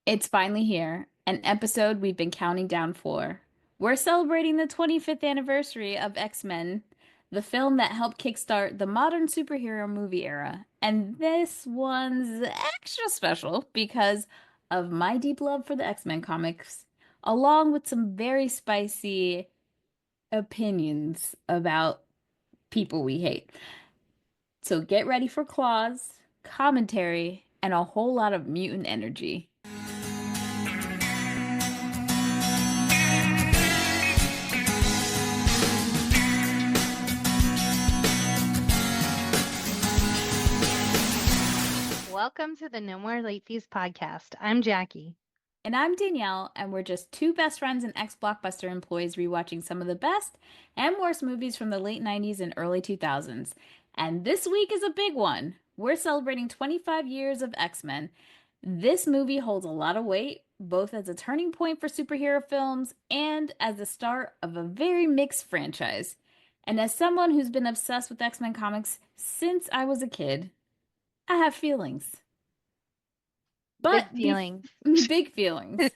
It's finally here, an episode we've been counting down for. We're celebrating the 25th anniversary of X-Men, the film that helped kickstart the modern superhero movie era. And this one's extra special because of my deep love for the X-Men comics, along with some very spicy opinions about people we hate. So get ready for claws, commentary, and a whole lot of mutant energy. Welcome to the No More Late Fees podcast. I'm Jackie. And I'm Danielle, and we're just two best friends and ex-Blockbuster employees rewatching some of the best and worst movies from the late 90s and early 2000s. And this week is a big one. We're celebrating 25 years of X-Men. This movie holds a lot of weight, both as a turning point for superhero films and as the start of a very mixed franchise. And as someone who's been obsessed with X-Men comics since I was a kid, I have feelings. Big feelings. Big feelings.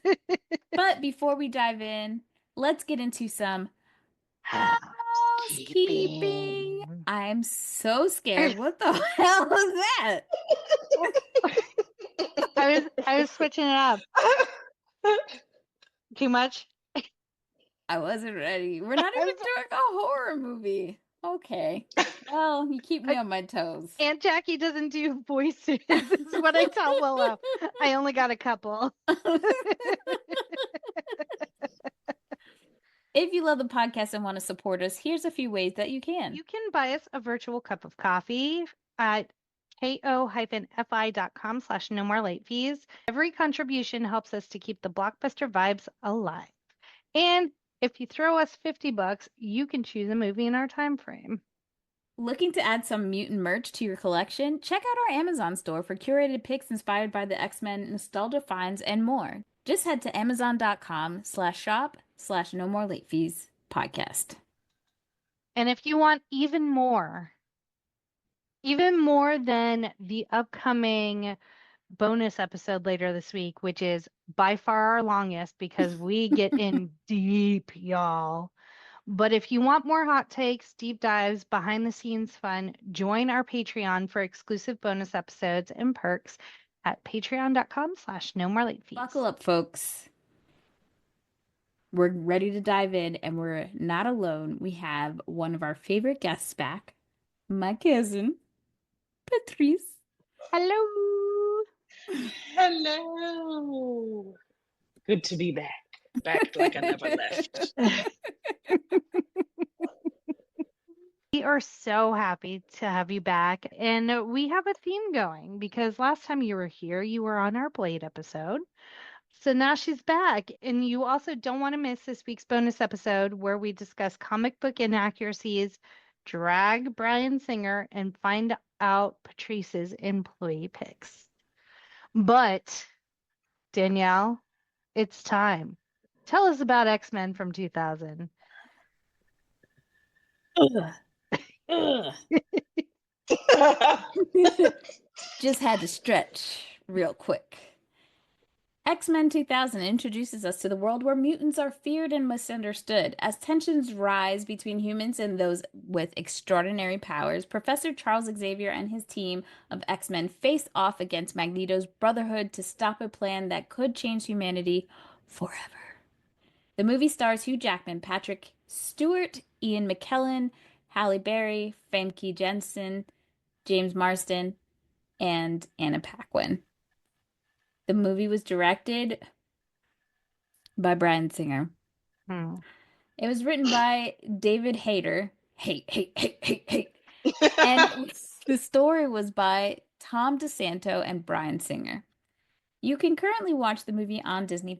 But before we dive in, let's get into some housekeeping. I'm so scared. What the hell is that? I was switching it up. Too much? I wasn't ready. We're not even doing a horror movie. Okay. Well, you keep me on my toes. Aunt Jackie doesn't do voices. This is what I tell Willow. I only got a couple. If you love the podcast and want to support us, here's a few ways that you can. You can buy us a virtual cup of coffee at ko-fi.com/no more late fees. Every contribution helps us to keep the Blockbuster vibes alive. And if you throw us $50, you can choose a movie in our time frame. Looking to add some mutant merch to your collection? Check out our Amazon store for curated picks inspired by the X-Men, nostalgia finds, and more. Just head to amazon.com/shop/no more late fees podcast. And if you want even more than the upcoming bonus episode later this week, which is by far our longest because we get in deep, y'all. But if you want more hot takes, deep dives, behind the scenes fun, join our Patreon for exclusive bonus episodes and perks at patreon.com/no more late fees. Buckle up, folks. We're ready to dive in, and we're not alone. We have one of our favorite guests back, my cousin, Patrice. Hello. Hello. Good to be back. Back like I never left. We are so happy to have you back. And we have a theme going because last time you were here, you were on our Blade episode. So now she's back. And you also don't want to miss this week's bonus episode where we discuss comic book inaccuracies, drag Bryan Singer, and find out Patrice's employee picks. But, Danielle, it's time. Tell us about X-Men from 2000. Just had to stretch real quick. X-Men 2000 introduces us to the world where mutants are feared and misunderstood. As tensions rise between humans and those with extraordinary powers, Professor Charles Xavier and his team of X-Men face off against Magneto's Brotherhood to stop a plan that could change humanity forever. The movie stars Hugh Jackman, Patrick Stewart, Ian McKellen, Halle Berry, Famke Janssen, James Marsden, and Anna Paquin. The movie was directed by Bryan Singer. It was written by David Hayter. Hate. And the story was by Tom DeSanto and Bryan Singer. You can currently watch the movie on Disney+.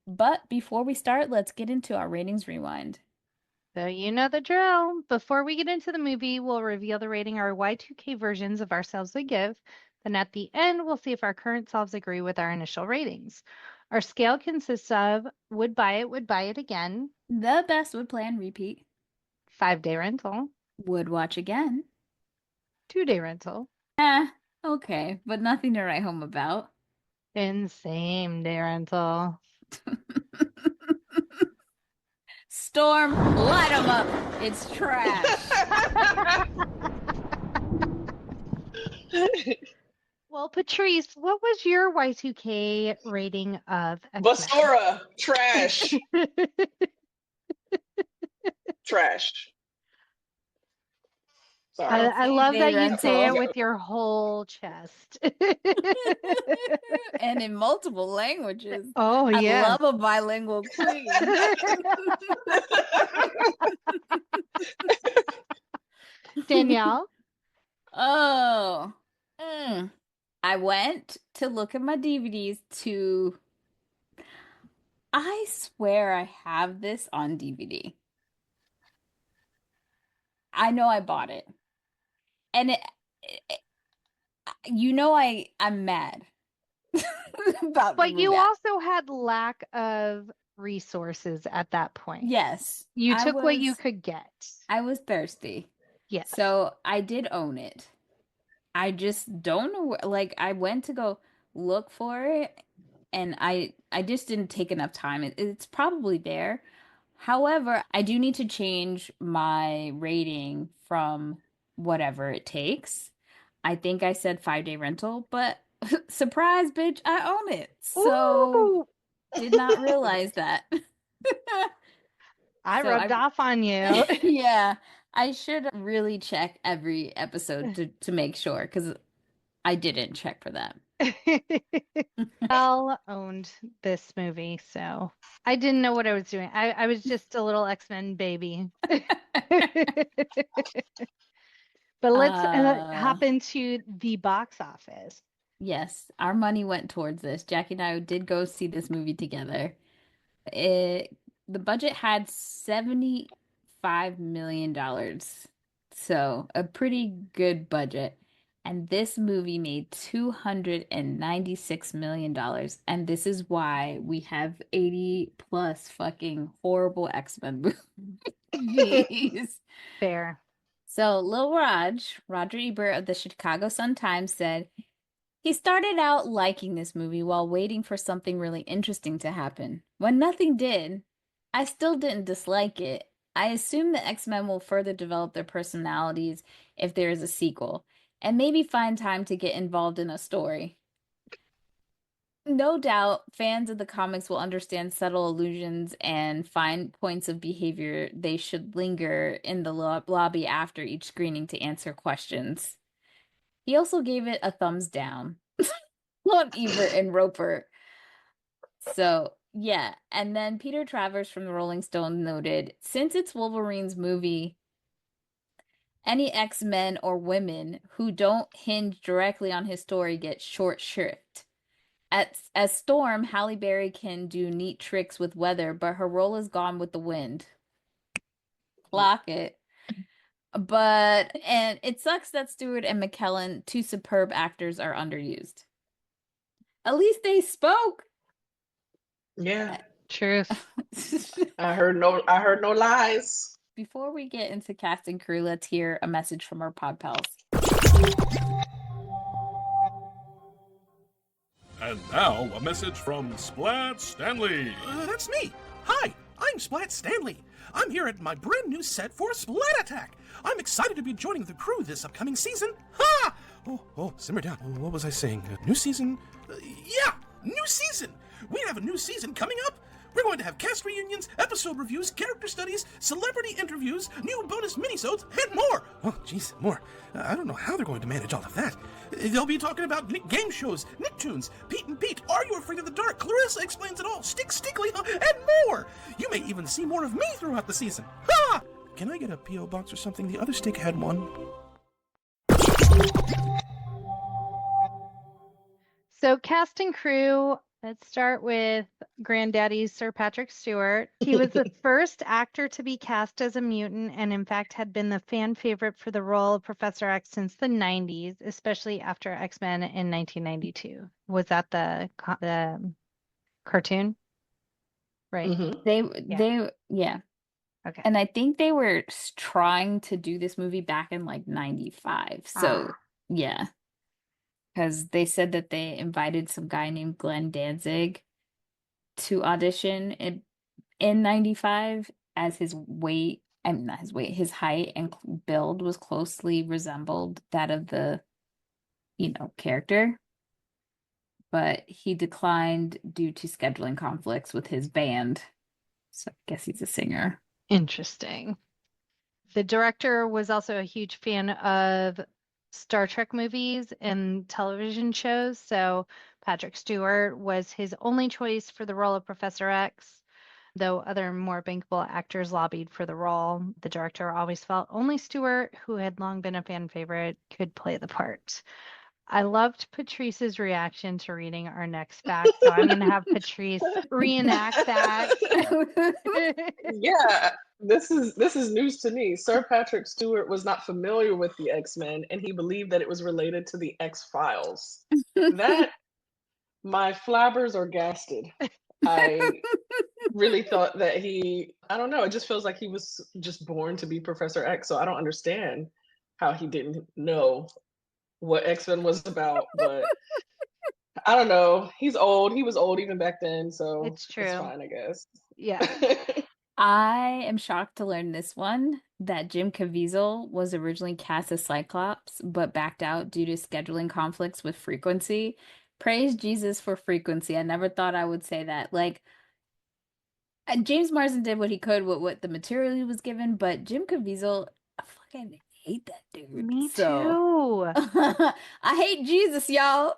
But before we start, let's get into our ratings rewind. So you know the drill. Before we get into the movie, we'll reveal the rating our Y2K versions of ourselves would give. Then at the end, we'll see if our current selves agree with our initial ratings. Our scale consists of would buy it again. The best would play and repeat. 5-day rental. Would watch again. 2-day rental. Okay, but nothing to write home about. Insane, day rental. Storm, light them up. It's trash. Well, Patrice, what was your Y2K rating of X-Men? Basura, trash. Trash. Sorry. I love that you rental. say it with your whole chest. And in multiple languages. Oh, yeah. I love a bilingual queen. Danielle? Oh. I went to look at my DVDs to... I swear I have this on DVD. I know I bought it. And I'm mad about But the you movie. also had lack of resources at that point. Yes. You took what you could get. I was thirsty. Yes. So I did own it. I just don't know. Like, I went to go look for it, and I just didn't take enough time. It's probably there. However, I do need to change my rating from whatever it takes. I think I said 5-day rental, but surprise, bitch, I own it. So Ooh. did not realize that. I rubbed off on you. Yeah, I should really check every episode to make sure, because I didn't check for that. Well owned this movie, so I didn't know what I was doing. I was just a little X-Men baby. But let's hop into the box office. Yes, our money went towards this. Jackie and I did go see this movie together. The budget had $75 million, so a pretty good budget. And this movie made $296 million. And this is why we have 80 plus fucking horrible X-Men movies. Fair. So Lil Roger Ebert of the Chicago Sun-Times said, he started out liking this movie while waiting for something really interesting to happen. When nothing did, I still didn't dislike it. I assume the X-Men will further develop their personalities if there is a sequel, and maybe find time to get involved in a story. No doubt, fans of the comics will understand subtle allusions and find points of behavior they should linger in the lobby after each screening to answer questions. He also gave it a thumbs down on Ebert and Roper. So, yeah. And then Peter Travers from the Rolling Stone noted, since it's Wolverine's movie, any X-Men or women who don't hinge directly on his story get short shrift. As Storm, Halle Berry can do neat tricks with weather, but her role is gone with the wind. Clock it. And it sucks that Stewart and McKellen, two superb actors, are underused. At least they spoke. Yeah. Truth. I heard no lies. Before we get into cast and crew, let's hear a message from our pod pals. And now, a message from Splat Stanley. That's me. Hi, I'm Splat Stanley. I'm here at my brand new set for Splat Attack. I'm excited to be joining the crew this upcoming season. Ha! Oh, simmer down. What was I saying? New season? Yeah, new season. We have a new season coming up. We're going to have cast reunions, episode reviews, character studies, celebrity interviews, new bonus minisodes, and more. Oh, jeez, more. I don't know how they're going to manage all of that. They'll be talking about game shows, Nicktoons, Pete and Pete, Are You Afraid of the Dark, Clarissa Explains It All, Stickly, and more. You may even see more of me throughout the season. Ha! Can I get a P.O. box or something? The other stick had one. So cast and crew, let's start with Granddaddy Sir Patrick Stewart. He was the first actor to be cast as a mutant and in fact had been the fan favorite for the role of Professor X since the 90s, especially after X-Men in 1992. Was that the cartoon? Right. Mm-hmm. Yeah. Okay. And I think they were trying to do this movie back in like 95. So, yeah. because they said that they invited some guy named Glenn Danzig to audition in 95 as his weight, I mean, not his weight, his height and build was closely resembled that of the, character. But he declined due to scheduling conflicts with his band. So I guess he's a singer. Interesting. The director was also a huge fan of Star Trek movies and television shows, so Patrick Stewart was his only choice for the role of Professor X. Though other more bankable actors lobbied for the role, the director always felt only Stewart, who had long been a fan favorite, could play the part. I loved Patrice's reaction to reading our next fact, so I'm going to have Patrice reenact that. Yeah, this is news to me. Sir Patrick Stewart was not familiar with the X-Men, and he believed that it was related to the X-Files. That my flabbers are gasted. I really thought that I don't know, it just feels like he was just born to be Professor X, so I don't understand how he didn't know what X-Men was about, but I don't know. He's old. He was old even back then, so It's true. it's fine, I guess. Yeah. I am shocked to learn this one that Jim Caviezel was originally cast as Cyclops, but backed out due to scheduling conflicts with Frequency. Praise Jesus for Frequency. I never thought I would say that. Like, James Marsden did what he could with what the material he was given, but Jim Caviezel, I fucking hate that dude. Me So, too. I hate Jesus, y'all.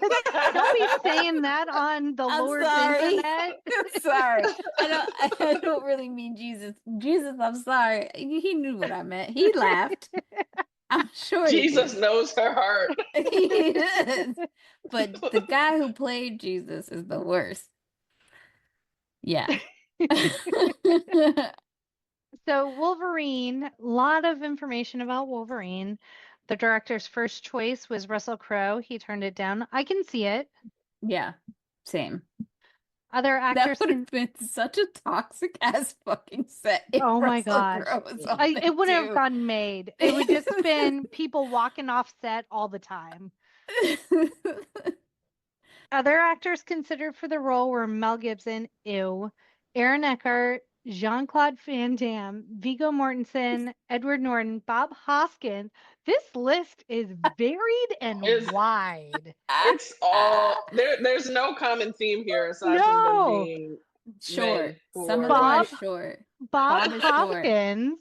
Don't be saying that on the I'm Lord's sorry. internet. I'm sorry. I don't really mean Jesus. Jesus, I'm sorry. He knew what I meant. He laughed. I'm sure Jesus knows her heart. he does. But the guy who played Jesus is the worst. Yeah. So Wolverine, a lot of information about Wolverine. The director's first choice was Russell Crowe. He turned it down. I can see it. Yeah. Same. Other That actors would can. have been such a toxic ass fucking set if Oh my Russell gosh. Crowe was on It wouldn't have too. gotten made. It would just been people walking off set all the time. Other actors considered for the role were Mel Gibson, ew, Aaron Eckhart, Jean-Claude Van Damme, Viggo Mortensen, Edward Norton, Bob Hoskins. This list is varied and wide. It's all there's no common theme here aside from them being short. men Some of who them are are like, short. Bob Bob is short. Hoskins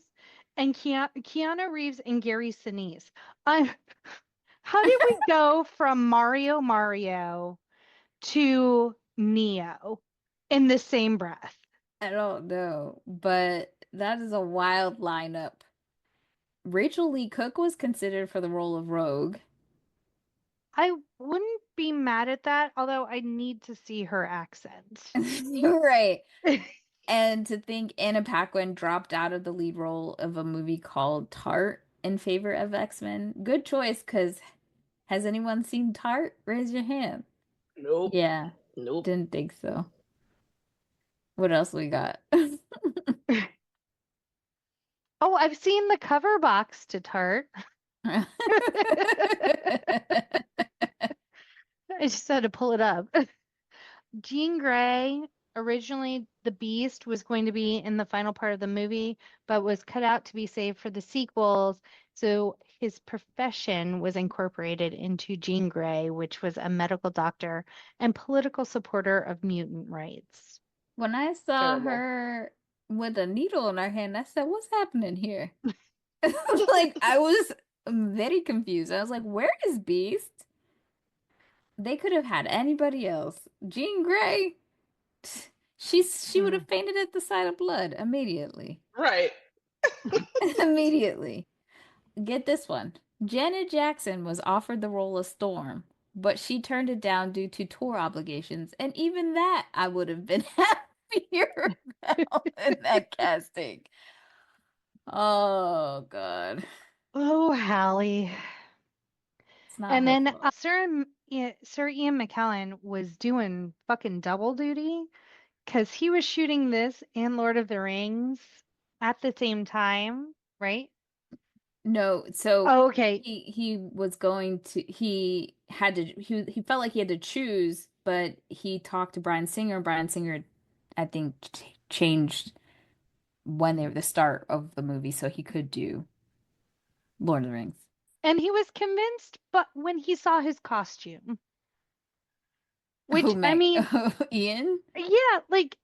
and Keanu Reeves and Gary Sinise. How did we go from Mario to Neo in the same breath? I don't know, but that is a wild lineup. Rachel Lee Cook was considered for the role of Rogue. I wouldn't be mad at that, although I need to see her accent. Right. And to think Anna Paquin dropped out of the lead role of a movie called Tart in favor of X-Men. Good choice, because has anyone seen Tart? Raise your hand. nope. Yeah. Nope. Didn't think so. What else we got? Oh, I've seen the cover box to Tart. I just had to pull it up. Jean Grey, originally the Beast was going to be in the final part of the movie, but was cut out to be saved for the sequels. So his profession was incorporated into Jean Grey, which was a medical doctor and political supporter of mutant rights. When I saw Terrible. her with a needle in her hand, I said, "What's happening here?" Like, I was very confused. I was like, "Where is Beast?" They could have had anybody else. Jean Grey, she would have fainted at the sight of blood immediately. Right. Immediately. Get this one. Janet Jackson was offered the role of Storm, but she turned it down due to tour obligations, and even that I would have been happier about in that casting. Oh God. Oh, Hallie. It's not And her then fault. Sir Ian McKellen was doing fucking double duty because he was shooting this and Lord of the Rings at the same time, right? No, so Oh, okay. he was going to he felt like he had to choose, but he talked to Bryan Singer. Bryan Singer, I think, changed when they were the start of the movie, so he could do Lord of the Rings. And he was convinced, but when he saw his costume, Who which I Meg? mean, Ian? yeah, like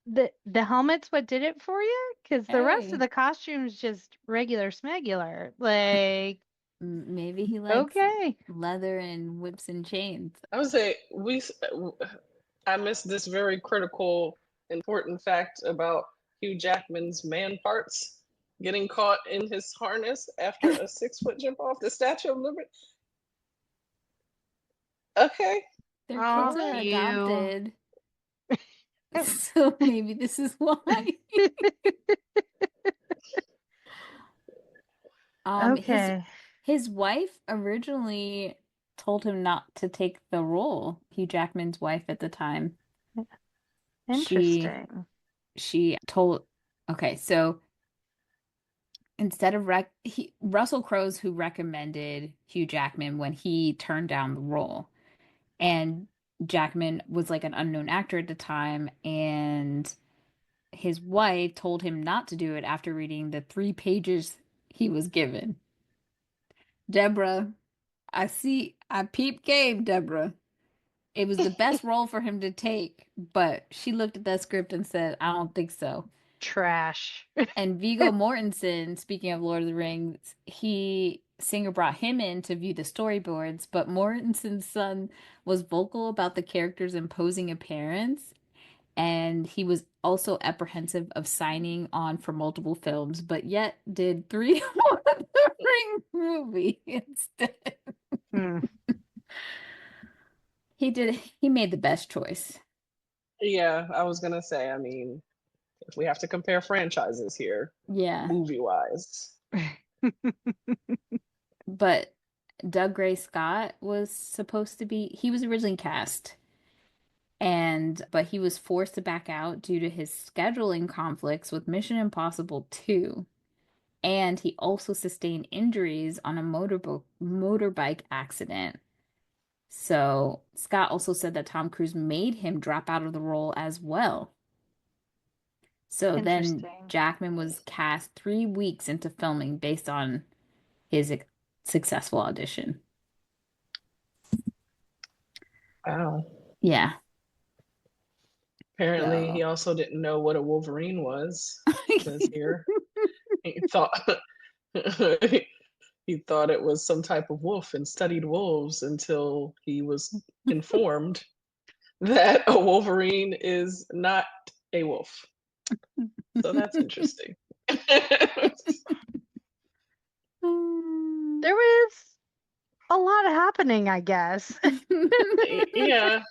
the helmet's what did it for you? Because the rest of Hey, the costume's just regular smegular. Like, maybe he likes okay. leather and whips and chains. I would say I missed this very critical, important fact about Hugh Jackman's man parts getting caught in his harness after a 6 foot jump off the Statue of Liberty. Okay. Their Oh, kids All are right. Hugh. adopted, so maybe this is why. Um, his Okay. his wife originally told him not to take the role. Hugh Jackman's wife at the time. She Interesting. she told okay, so instead of Russell Crowe's who recommended Hugh Jackman when he turned down the role. And Jackman was like an unknown actor at the time, and his wife told him not to do it after reading the 3 pages he was given. Deborah, I peep game, Deborah. It was the best role for him to take, but she looked at that script and said, I don't think so. Trash. And Viggo Mortensen, speaking of Lord of the Rings, Singer brought him in to view the storyboards, but Mortensen's son was vocal about the character's imposing appearance, and he was also apprehensive of signing on for multiple films, but yet did three Lord of the Ring movie instead. Hmm. He made the best choice. Yeah, I was gonna say, I mean, if we have to compare franchises here, Yeah. movie wise. But Doug Gray Scott was supposed to be, he was originally cast, but he was forced to back out due to his scheduling conflicts with Mission Impossible 2. And he also sustained injuries on a motorbike accident. So Scott also said that Tom Cruise made him drop out of the role as well. So then Interesting. Jackman was cast 3 weeks into filming based on his successful audition. Wow. Yeah. Apparently, he So also didn't know what a Wolverine was. It says here he thought he thought it was some type of wolf and studied wolves until he was informed that a Wolverine is not a wolf. So that's interesting. There was a lot happening, I guess. Yeah.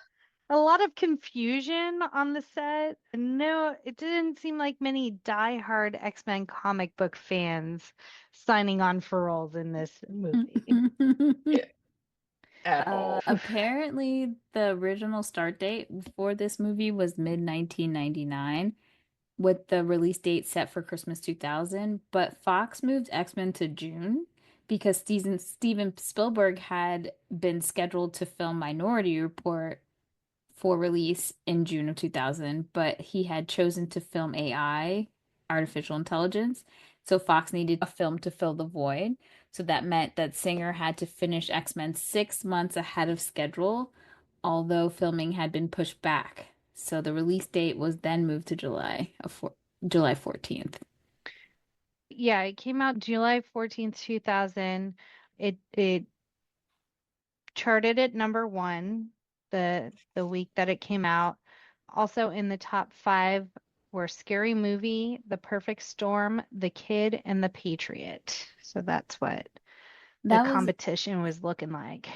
A lot of confusion on the set. No, it didn't seem like many die-hard X-Men comic book fans signing on for roles in this movie. At all. Apparently, the original start date for this movie was mid 1999, with the release date set for Christmas 2000. But Fox moved X-Men to June because Steven Spielberg had been scheduled to film Minority Report for release in June of 2000, but he had chosen to film AI, artificial intelligence. So Fox needed a film to fill the void. So that meant that Singer had to finish X-Men 6 months ahead of schedule, although filming had been pushed back. So the release date was then moved to July 14th. Yeah, it came out July 14th, 2000. It charted at number one the week that it came out. Also in the top five were Scary Movie, The Perfect Storm, The Kid, and The Patriot. So that's what the That was, competition was looking like.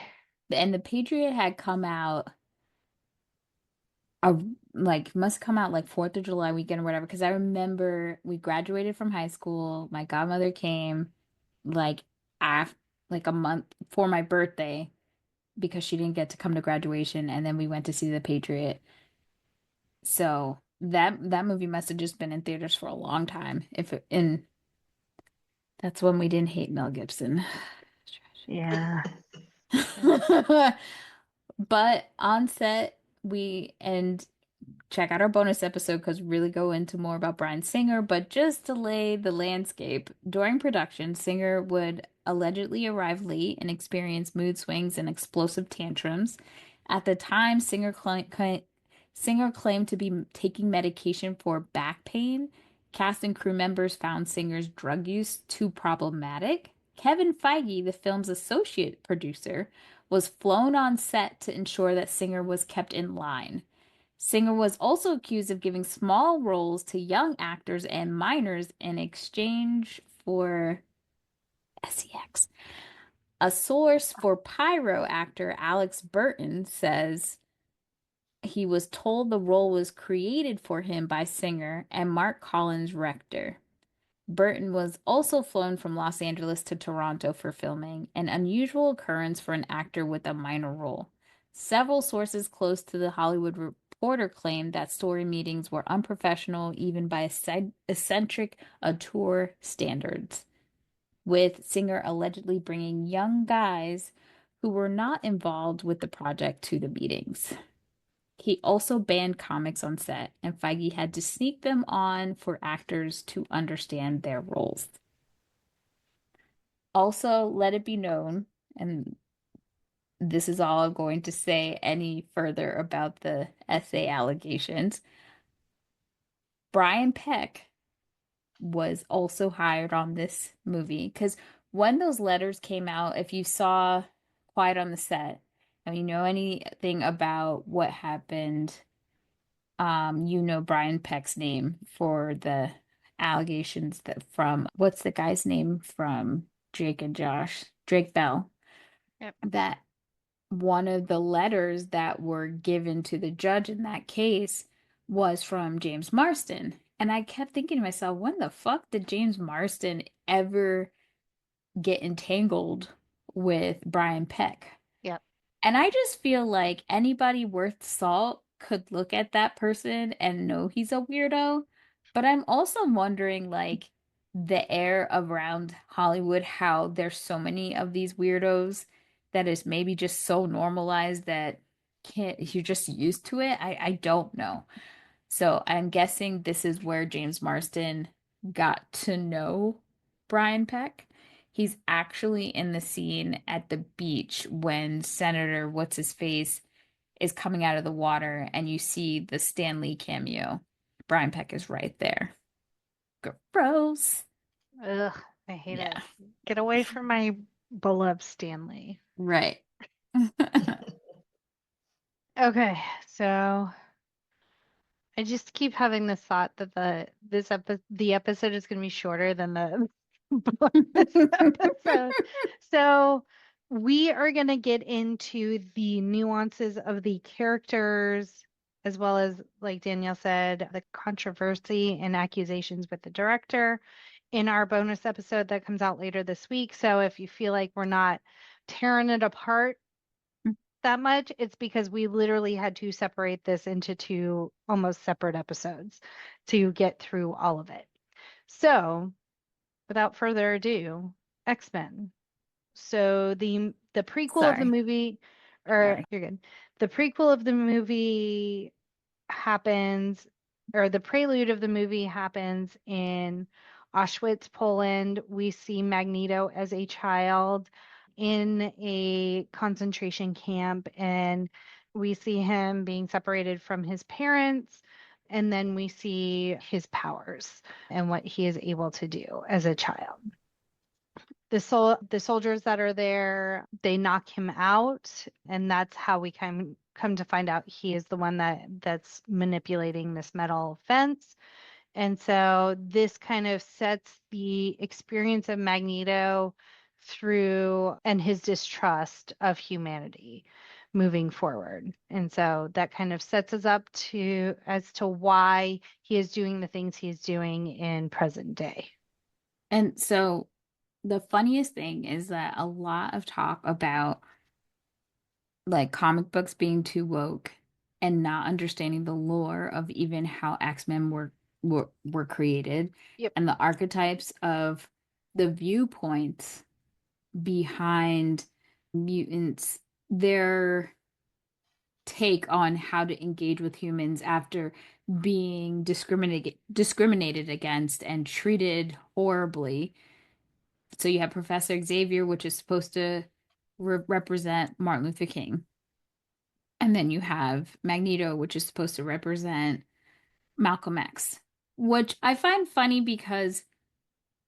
and The Patriot had come out a like must come out like 4th of July weekend or whatever, because I remember we graduated from high school. My godmother came like af like a month for my birthday because she didn't get to come to graduation, and then we went to see The Patriot. So that movie must have just been in theaters for a long time. If it, in That's when we didn't hate Mel Gibson. Yeah. But on set, and check out our bonus episode because we really go into more about Bryan Singer. But just to lay the landscape, during production, Singer would allegedly arrive late and experience mood swings and explosive tantrums. At the time, Singer claimed to be taking medication for back pain. Cast and crew members found Singer's drug use too problematic. Kevin Feige, the film's associate producer, was flown on set to ensure that Singer was kept in line. Singer was also accused of giving small roles to young actors and minors in exchange for sex. A source for Pyro actor Alex Burton says he was told the role was created for him by Singer and Mark Collins Rector. Burton was also flown from Los Angeles to Toronto for filming, an unusual occurrence for an actor with a minor role. Several sources close to the Hollywood Reporter claimed that story meetings were unprofessional even by eccentric auteur standards, with Singer allegedly bringing young guys who were not involved with the project to the meetings. He also banned comics on set, and Feige had to sneak them on for actors to understand their roles. Also, let it be known, and this is all I'm going to say any further about the essay allegations. Brian Peck was also hired on this movie because when those letters came out, if you saw Quiet on the Set, and you know anything about what happened, you know Brian Peck's name for the allegations that from what's the guy's name from Drake and Josh? Drake Bell. Yep. That one of the letters that were given to the judge in that case was from James Marsden. And I kept thinking to myself, when the fuck did James Marsden ever get entangled with Brian Peck? Yep. And I just feel like anybody worth salt could look at that person and know he's a weirdo. But I'm also wondering, like, the air around Hollywood, how there's so many of these weirdos that is maybe just so normalized that can't you're just used to it. I don't know. So I'm guessing this is where James Marsden got to know Brian Peck. He's actually in the scene at the beach when Senator What's His Face is coming out of the water and you see the Stan Lee cameo. Brian Peck is right there. Gross. Ugh, I hate Yeah. it. Get away from my beloved Stanley. Right. Okay, so I just keep having this thought that the episode is going to be shorter than the bonus episode. So we are going to get into the nuances of the characters, as well as, like Danielle said, the controversy and accusations with the director in our bonus episode that comes out later this week. So if you feel like we're not tearing it apart that much, it's because we literally had to separate this into two almost separate episodes to get through all of it. So, without further ado, X-Men. So the prequel of the Sorry. movie, Sorry. you're good. The prequel of the movie happens, or the prelude of the movie happens in Auschwitz, Poland. We see Magneto as a child in a concentration camp, and we see him being separated from his parents, and then we see his powers and what he is able to do as a child. The soldiers that are there, they knock him out, and that's how we come to find out he is the one that's manipulating this metal fence. And so this kind of sets the experience of Magneto through and his distrust of humanity moving forward. And so that kind of sets us up as to why he is doing the things he's doing in present day. And so the funniest thing is that a lot of talk about like comic books being too woke and not understanding the lore of even how X-Men were created Yep. and the archetypes of the viewpoints behind mutants, their take on how to engage with humans after being discriminated against and treated horribly. So you have Professor Xavier, which is supposed to represent Martin Luther King. And then you have Magneto, which is supposed to represent Malcolm X, which I find funny because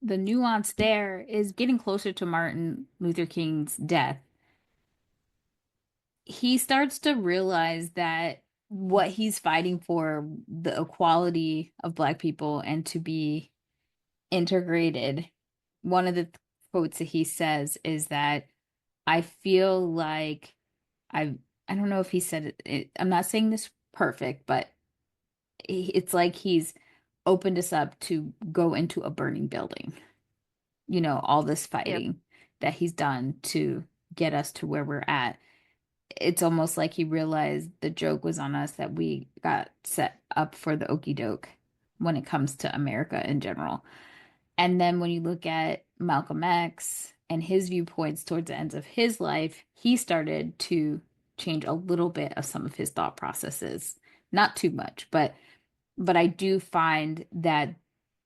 the nuance there is getting closer to Martin Luther King's death. He starts to realize that what he's fighting for, the equality of Black people and to be integrated, one of the quotes that he says is that I feel like I don't know if he said it, I'm not saying this perfect, but it's like he's opened us up to go into a burning building. You know, all this fighting that he's done to get us to where we're at. It's almost like he realized the joke was on us, that we got set up for the okie doke when it comes to America in general. And then when you look at Malcolm X and his viewpoints towards the ends of his life, he started to change a little bit of some of his thought processes. Not too much, but I do find that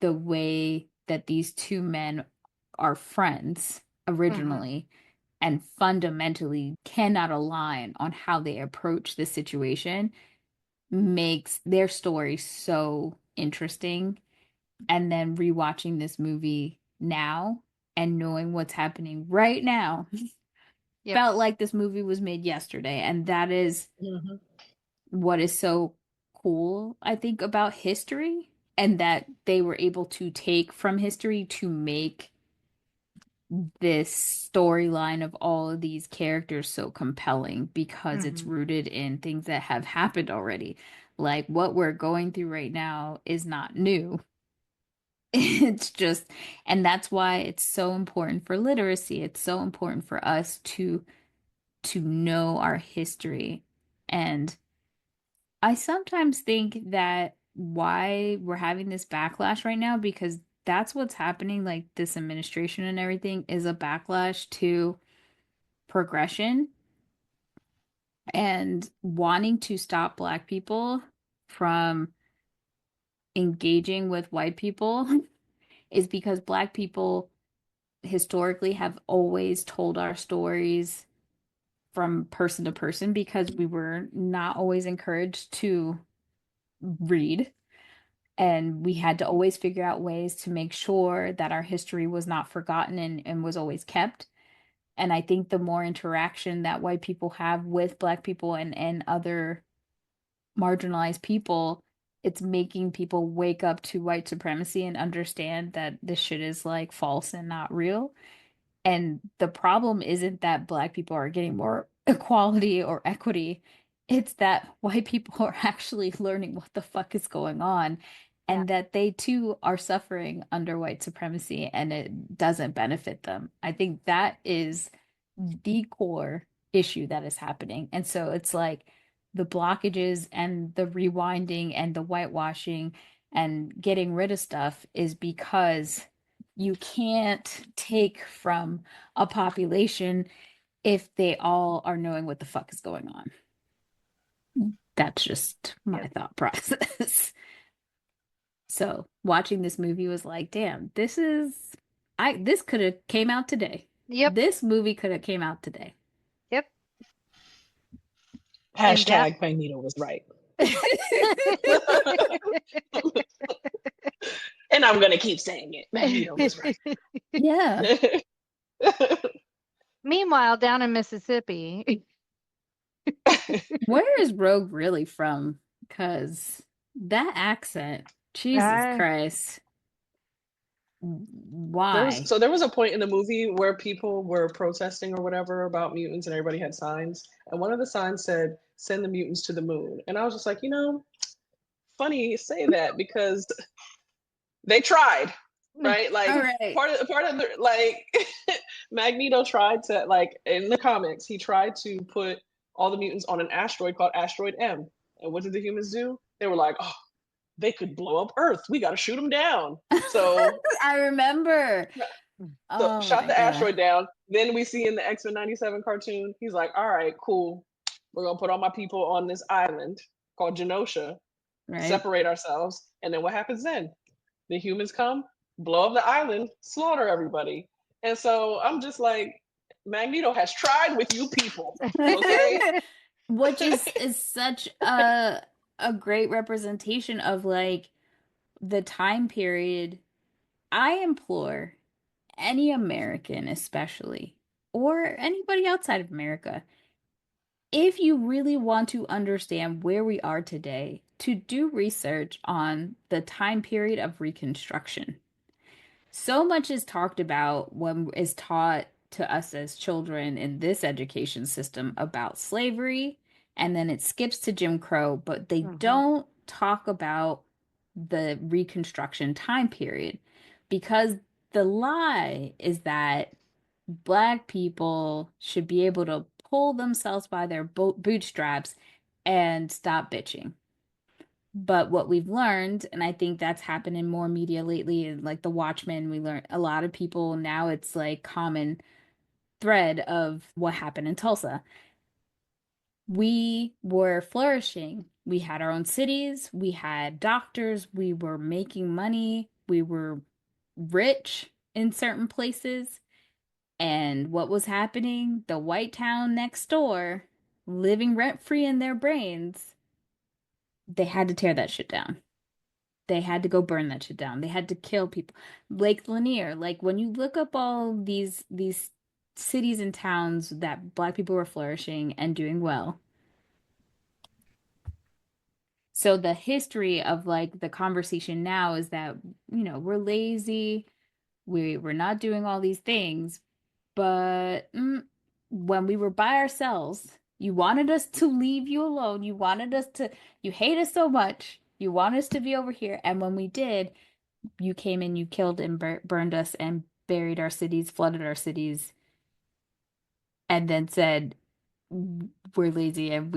the way that these two men are friends originally and fundamentally cannot align on how they approach the situation makes their story so interesting. And then rewatching this movie now and knowing what's happening right now felt like this movie was made yesterday. And that is what is so cool, I think, about history, and that they were able to take from history to make this storyline of all of these characters so compelling because it's rooted in things that have happened already. Like what we're going through right now is not new. It's just, and that's why it's so important for literacy. It's so important for us to know our history. And I sometimes think that why we're having this backlash right now, because that's what's happening, like this administration and everything is a backlash to progression and wanting to stop Black people from engaging with white people is because Black people historically have always told our stories from person to person because we were not always encouraged to read. And we had to always figure out ways to make sure that our history was not forgotten and was always kept. And I think the more interaction that white people have with Black people and other marginalized people, it's making people wake up to white supremacy and understand that this shit is like false and not real. And the problem isn't that Black people are getting more equality or equity. It's that white people are actually learning what the fuck is going on and that they too are suffering under white supremacy and it doesn't benefit them. I think that is the core issue that is happening. And so it's like the blockages and the rewinding and the whitewashing and getting rid of stuff is because you can't take from a population if they all are knowing what the fuck is going on. That's just my thought process. So watching this movie was like, damn, this could have came out today. This movie could have came out today. Hashtag Magneto was right. And I'm going to keep saying it. Magneto was right. Yeah. Meanwhile, down in Mississippi. Where is Rogue really from? Because that accent, Jesus Christ. Why? There was a point in the movie where people were protesting or whatever about mutants and everybody had signs. And one of the signs said, send the mutants to the moon. And I was just like, funny you say that because they tried, right? Like part of the, like Magneto tried to, like in the comics, he tried to put all the mutants on an asteroid called Asteroid M. And what did the humans do? They were like, oh, they could blow up Earth. We got to shoot them down. So I remember. So Oh shot my the God. asteroid down. Then we see in the X-Men 97 cartoon, he's like, all right, cool. We're gonna put all my people on this island called Genosha, Right? separate ourselves. And then what happens then? The humans come, blow up the island, slaughter everybody. And so I'm just like, Magneto has tried with you people. Okay. Which is such a great representation of like the time period. I implore any American especially, or anybody outside of America, if you really want to understand where we are today, to do research on the time period of Reconstruction. So much is talked about when is taught to us as children in this education system about slavery, and then it skips to Jim Crow, but they don't talk about the Reconstruction time period because the lie is that Black people should be able to pull themselves by their bootstraps and stop bitching. But what we've learned, and I think that's happened in more media lately, and like The Watchmen, we learned a lot of people now it's like common thread of what happened in Tulsa. We were flourishing. We had our own cities, we had doctors, we were making money, we were rich in certain places. And what was happening? The white town next door, living rent free in their brains, they had to tear that shit down. They had to go burn that shit down. They had to kill people. Lake Lanier, like when you look up all these cities and towns that Black people were flourishing and doing well. So the history of like the conversation now is that, we're lazy, we're not doing all these things, but when we were by ourselves, you wanted us to leave you alone. You wanted us to, you hate us so much. You want us to be over here. And when we did, you came in, you killed and burned us and buried our cities, flooded our cities, and then said, we're lazy and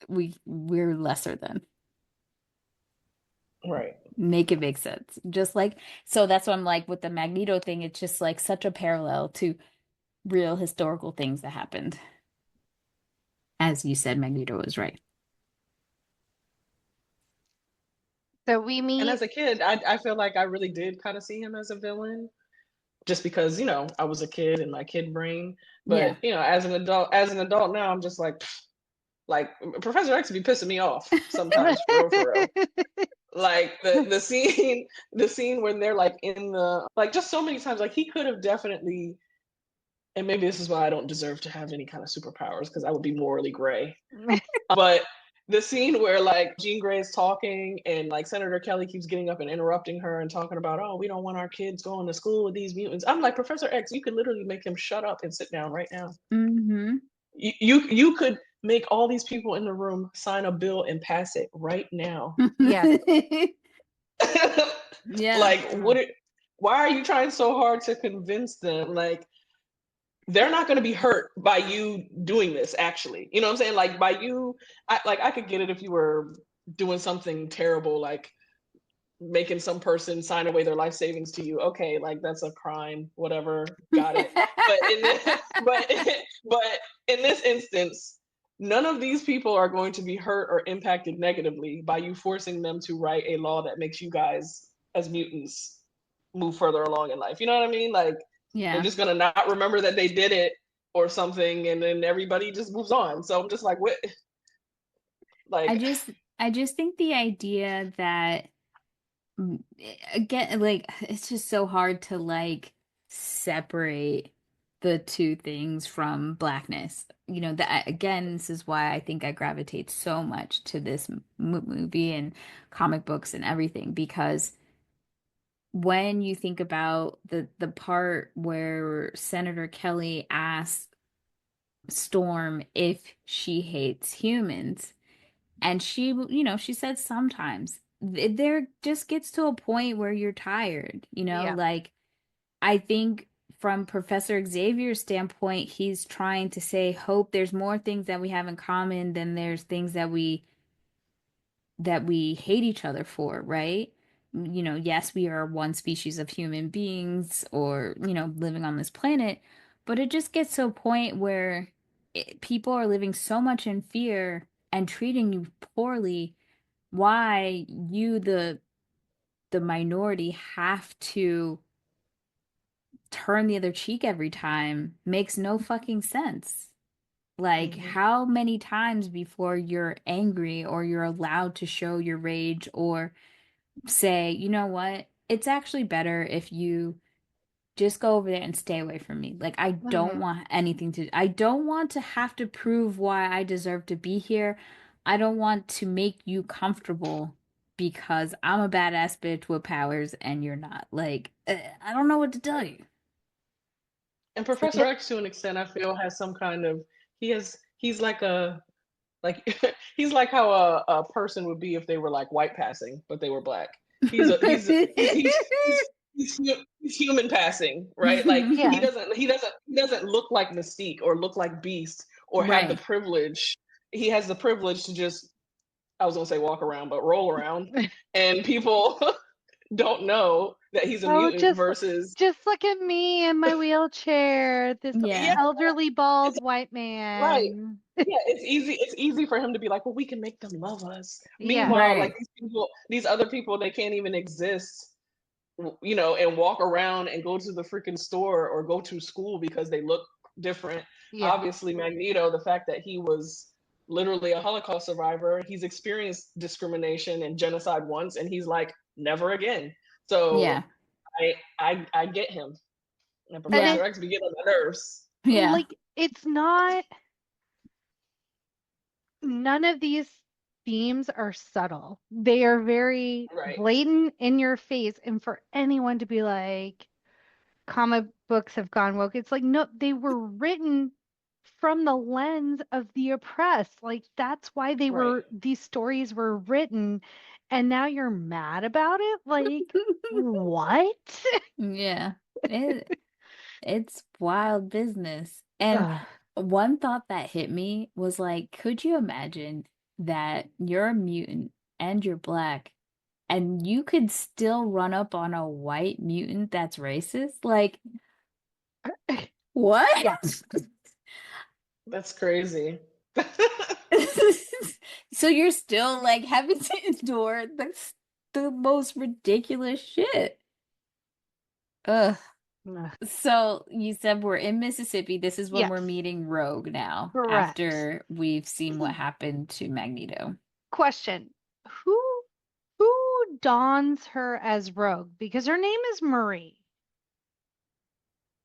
we're lesser than. Right. Make it make sense. Just like, so that's what I'm like with the Magneto thing. It's just like such a parallel to real historical things that happened. As you said, Magneto was right. So we And meet. as a kid, I feel like I really did kind of see him as a villain just because, I was a kid in my kid brain. Yeah. But, as an adult now, I'm just like Professor X be pissing me off sometimes, for real. Like the scene when they're like in the, like, just so many times, like he could have definitely, and maybe this is why I don't deserve to have any kind of superpowers because I would be morally gray. But the scene where like Jean Grey is talking and like Senator Kelly keeps getting up and interrupting her and talking about, oh, we don't want our kids going to school with these mutants. I'm like, Professor X, you could literally make him shut up and sit down right now. Mm-hmm. You could make all these people in the room sign a bill and pass it right now. Yeah. Yeah. Like, why are you trying so hard to convince them? Like, they're not going to be hurt by you doing this, actually. You know what I'm saying? Like, by you, I could get it if you were doing something terrible, like making some person sign away their life savings to you. Okay, like that's a crime, whatever, got it. But in this instance, none of these people are going to be hurt or impacted negatively by you forcing them to write a law that makes you guys as mutants move further along in life. You know what I mean? Like, they're Yeah. just gonna not remember that they did it or something, and then everybody just moves on. So I'm just like, what? I Like, just think the idea that again, like it's just so hard to like separate the two things from blackness. That again, this is why I think I gravitate so much to this movie and comic books and everything because when you think about the part where Senator Kelly asks Storm if she hates humans, and she said sometimes there just gets to a point where you're tired, Yeah. like I think from Professor Xavier's standpoint, he's trying to say, Hope, there's more things that we have in common than there's things that we hate each other for, right? yes, we are one species of human beings or, living on this planet, but it just gets to a point where people are living so much in fear and treating you poorly. Why you, the minority, have to turn the other cheek every time makes no fucking sense. Like, how many times before you're angry or you're allowed to show your rage or say, you know what? It's actually better if you just go over there and stay away from me. Like, I don't want I don't want to have to prove why I deserve to be here. I don't want to make you comfortable because I'm a badass bitch with powers and you're not. Like, I don't know what to tell you. And Professor X, to an extent, I feel has some kind of he's like a like he's like how a person would be if they were like white passing, but they were black. He's human passing, right? Like Yeah. he doesn't look like Mystique or look like Beast or have the Right. privilege. He has the privilege to just, I was gonna say walk around, but roll around, and people don't know that he's a Oh, mutant versus just look at me in my wheelchair, this Yeah. elderly bald it's white right. man. Yeah, it's easy for him to be like, well, we can make them love us. Yeah. Meanwhile, like Right. these other people, they can't even exist, and walk around and go to the freaking store or go to school because they look different. Yeah. Obviously, Magneto, the fact that he was literally a Holocaust survivor, he's experienced discrimination and genocide once, and he's like, never again. So Yeah. I get him. And And Yeah. Professor X be getting on my nerves. Yeah. like it's not none of these themes are subtle. They are very Right. blatant in your face. And for anyone to be like, comic books have gone woke, it's like, no, they were written from the lens of the oppressed. Like, that's why Right. these stories were written. And now you're mad about it? Like, what? Yeah. It's wild business. And Ugh. one thought that hit me was like, could you imagine that you're a mutant and you're black and you could still run up on a white mutant that's racist? Like, what? Yeah. That's crazy. So you're still like having to endure the most ridiculous shit. Ugh. Ugh. So you said we're in Mississippi. This is when Yes, we're meeting Rogue now, correct. after we've seen what happened to Magneto. Question. Who dons her as Rogue? Because her name is Marie.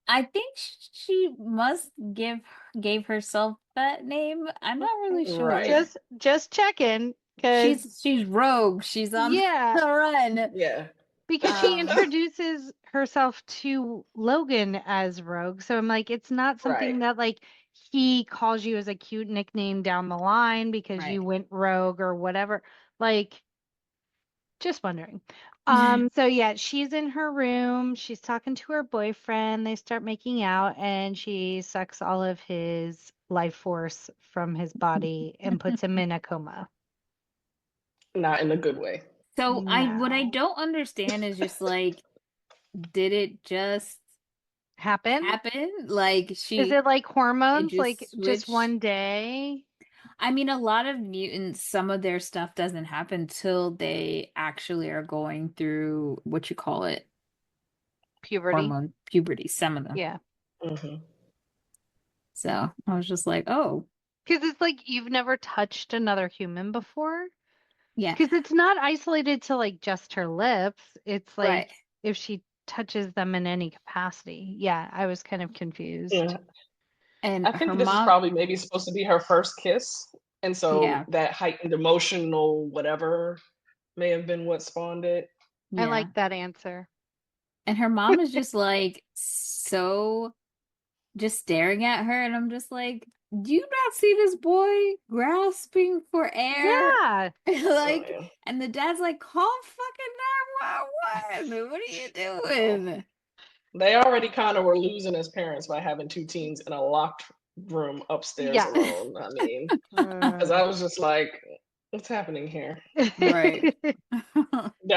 I think she must gave herself that name. I'm not really sure. Right. Just checking, because She's Rogue. She's on yeah, the run. Yeah. because she Um, introduces herself to Logan as Rogue. So I'm like, it's not something Right. that like he calls you as a cute nickname down the line because right. you went rogue or whatever. Like, just wondering. So yeah, she's in her room. She's talking to her boyfriend. They start making out, and she sucks all of his life force from his body and puts him in a coma. Not in a good way. So what I No. don't understand is just like, did it just Happen? happen? Like Is it it like hormones? Like just just switched? one day? I mean, a lot of mutants, some of their stuff doesn't happen till they actually are going through what you call it, Puberty? puberty, some of them. Yeah. Hmm. So I was just like, oh, Because it's like you've never touched another human before. yeah, Because it's not isolated to like just her lips. It's right. like if she touches them in any capacity. Yeah, I was kind of confused. Yeah. And I her think this is mom, probably maybe supposed to be her first kiss. And so yeah, that heightened emotional whatever may have been what spawned it. I yeah. like that answer. And her mom is just like, so just staring at her. And I'm just like, do you not see this boy grasping for air? Yeah. Oh, Like, yeah. and the dad's like, call fucking 911. What are you doing? They already kind of were losing as parents by having two teens in a locked room upstairs Yeah. alone. I mean, because I was just like, what's happening here? Right.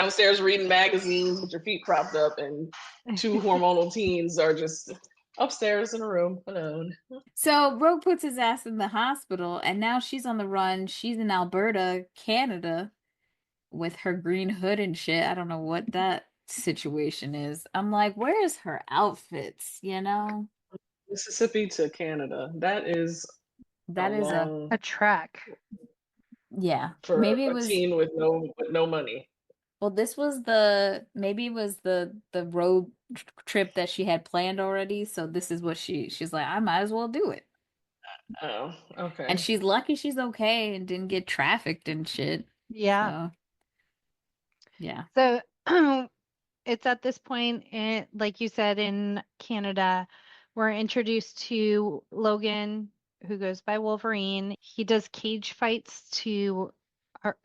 downstairs reading magazines with your feet propped up, and two hormonal teens are just upstairs in a room alone. So Rogue puts his ass in the hospital, and now she's on the run. She's in Alberta, Canada, with her green hood and shit. I don't know what that situation is. I'm like, where's her outfits, you know? Mississippi to Canada. That is That is long A trek. yeah. for Maybe it a was teen with no money. well, this was maybe it was the road trip that she had planned already, so this is what she's like, I might as well do it. Oh, okay. And she's lucky she's okay and didn't get trafficked and shit. Yeah. So, yeah. So it's at this point, like you said, in Canada, we're introduced to Logan, who goes by Wolverine. He does cage fights to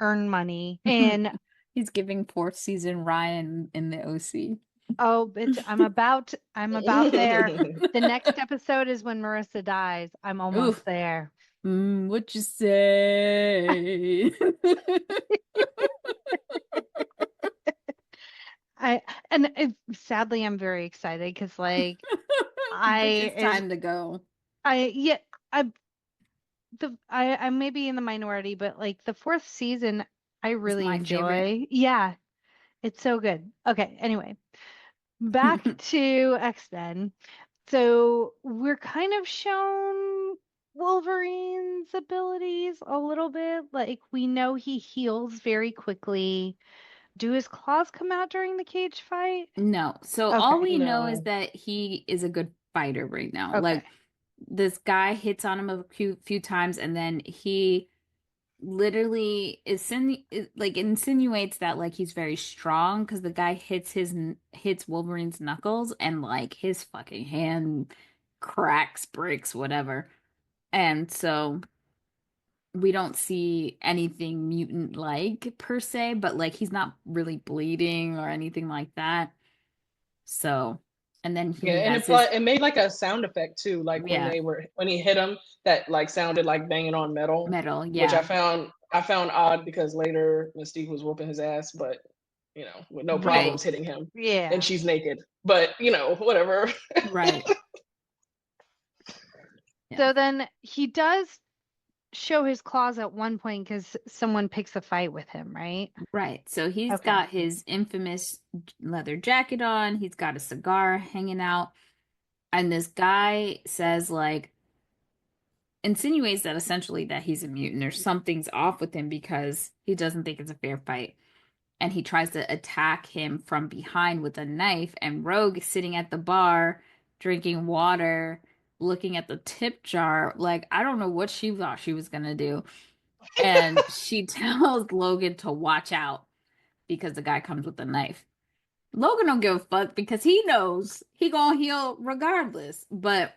earn money. And He's giving fourth season Ryan in the OC. oh, bitch, I'm about there. The next episode is when Marissa dies. I'm almost Oof. there. What you say? Sadly, I'm very excited because like It's time to go. I may be in the minority, but like the fourth season, I really my enjoy. favorite. Yeah, it's so good. Okay, anyway, back to X-Men. So we're kind of shown Wolverine's abilities a little bit. Like we know he heals very quickly. Do his claws come out during the cage fight? No. So Okay. all we know is No. that he is a good fighter right now. Okay. Like this guy hits on him a few times, and then he literally insinuates that like he's very strong because the guy hits Wolverine's knuckles, and like his fucking hand cracks, breaks, whatever. And so we don't see anything mutant like per se, but like he's not really bleeding or anything like that. So, and then he Yeah, and has his it made like a sound effect too, like yeah, when he hit him, that like sounded like banging on metal, metal, which I yeah. found odd because later Mystique was whooping his ass, but with no Right. problems hitting him, Yeah. and she's naked, but whatever. Right. So then he does show his claws at one point because someone picks a fight with him, right? Right. So he's Okay. got his infamous leather jacket on, he's got a cigar hanging out, and this guy says like insinuates that essentially that he's a mutant or something's off with him because he doesn't think it's a fair fight. And he tries to attack him from behind with a knife, and Rogue is sitting at the bar drinking water, looking at the tip jar, like I don't know what she thought she was gonna do. And she tells Logan to watch out because the guy comes with a knife. Logan don't give a fuck because he knows he gonna heal regardless. But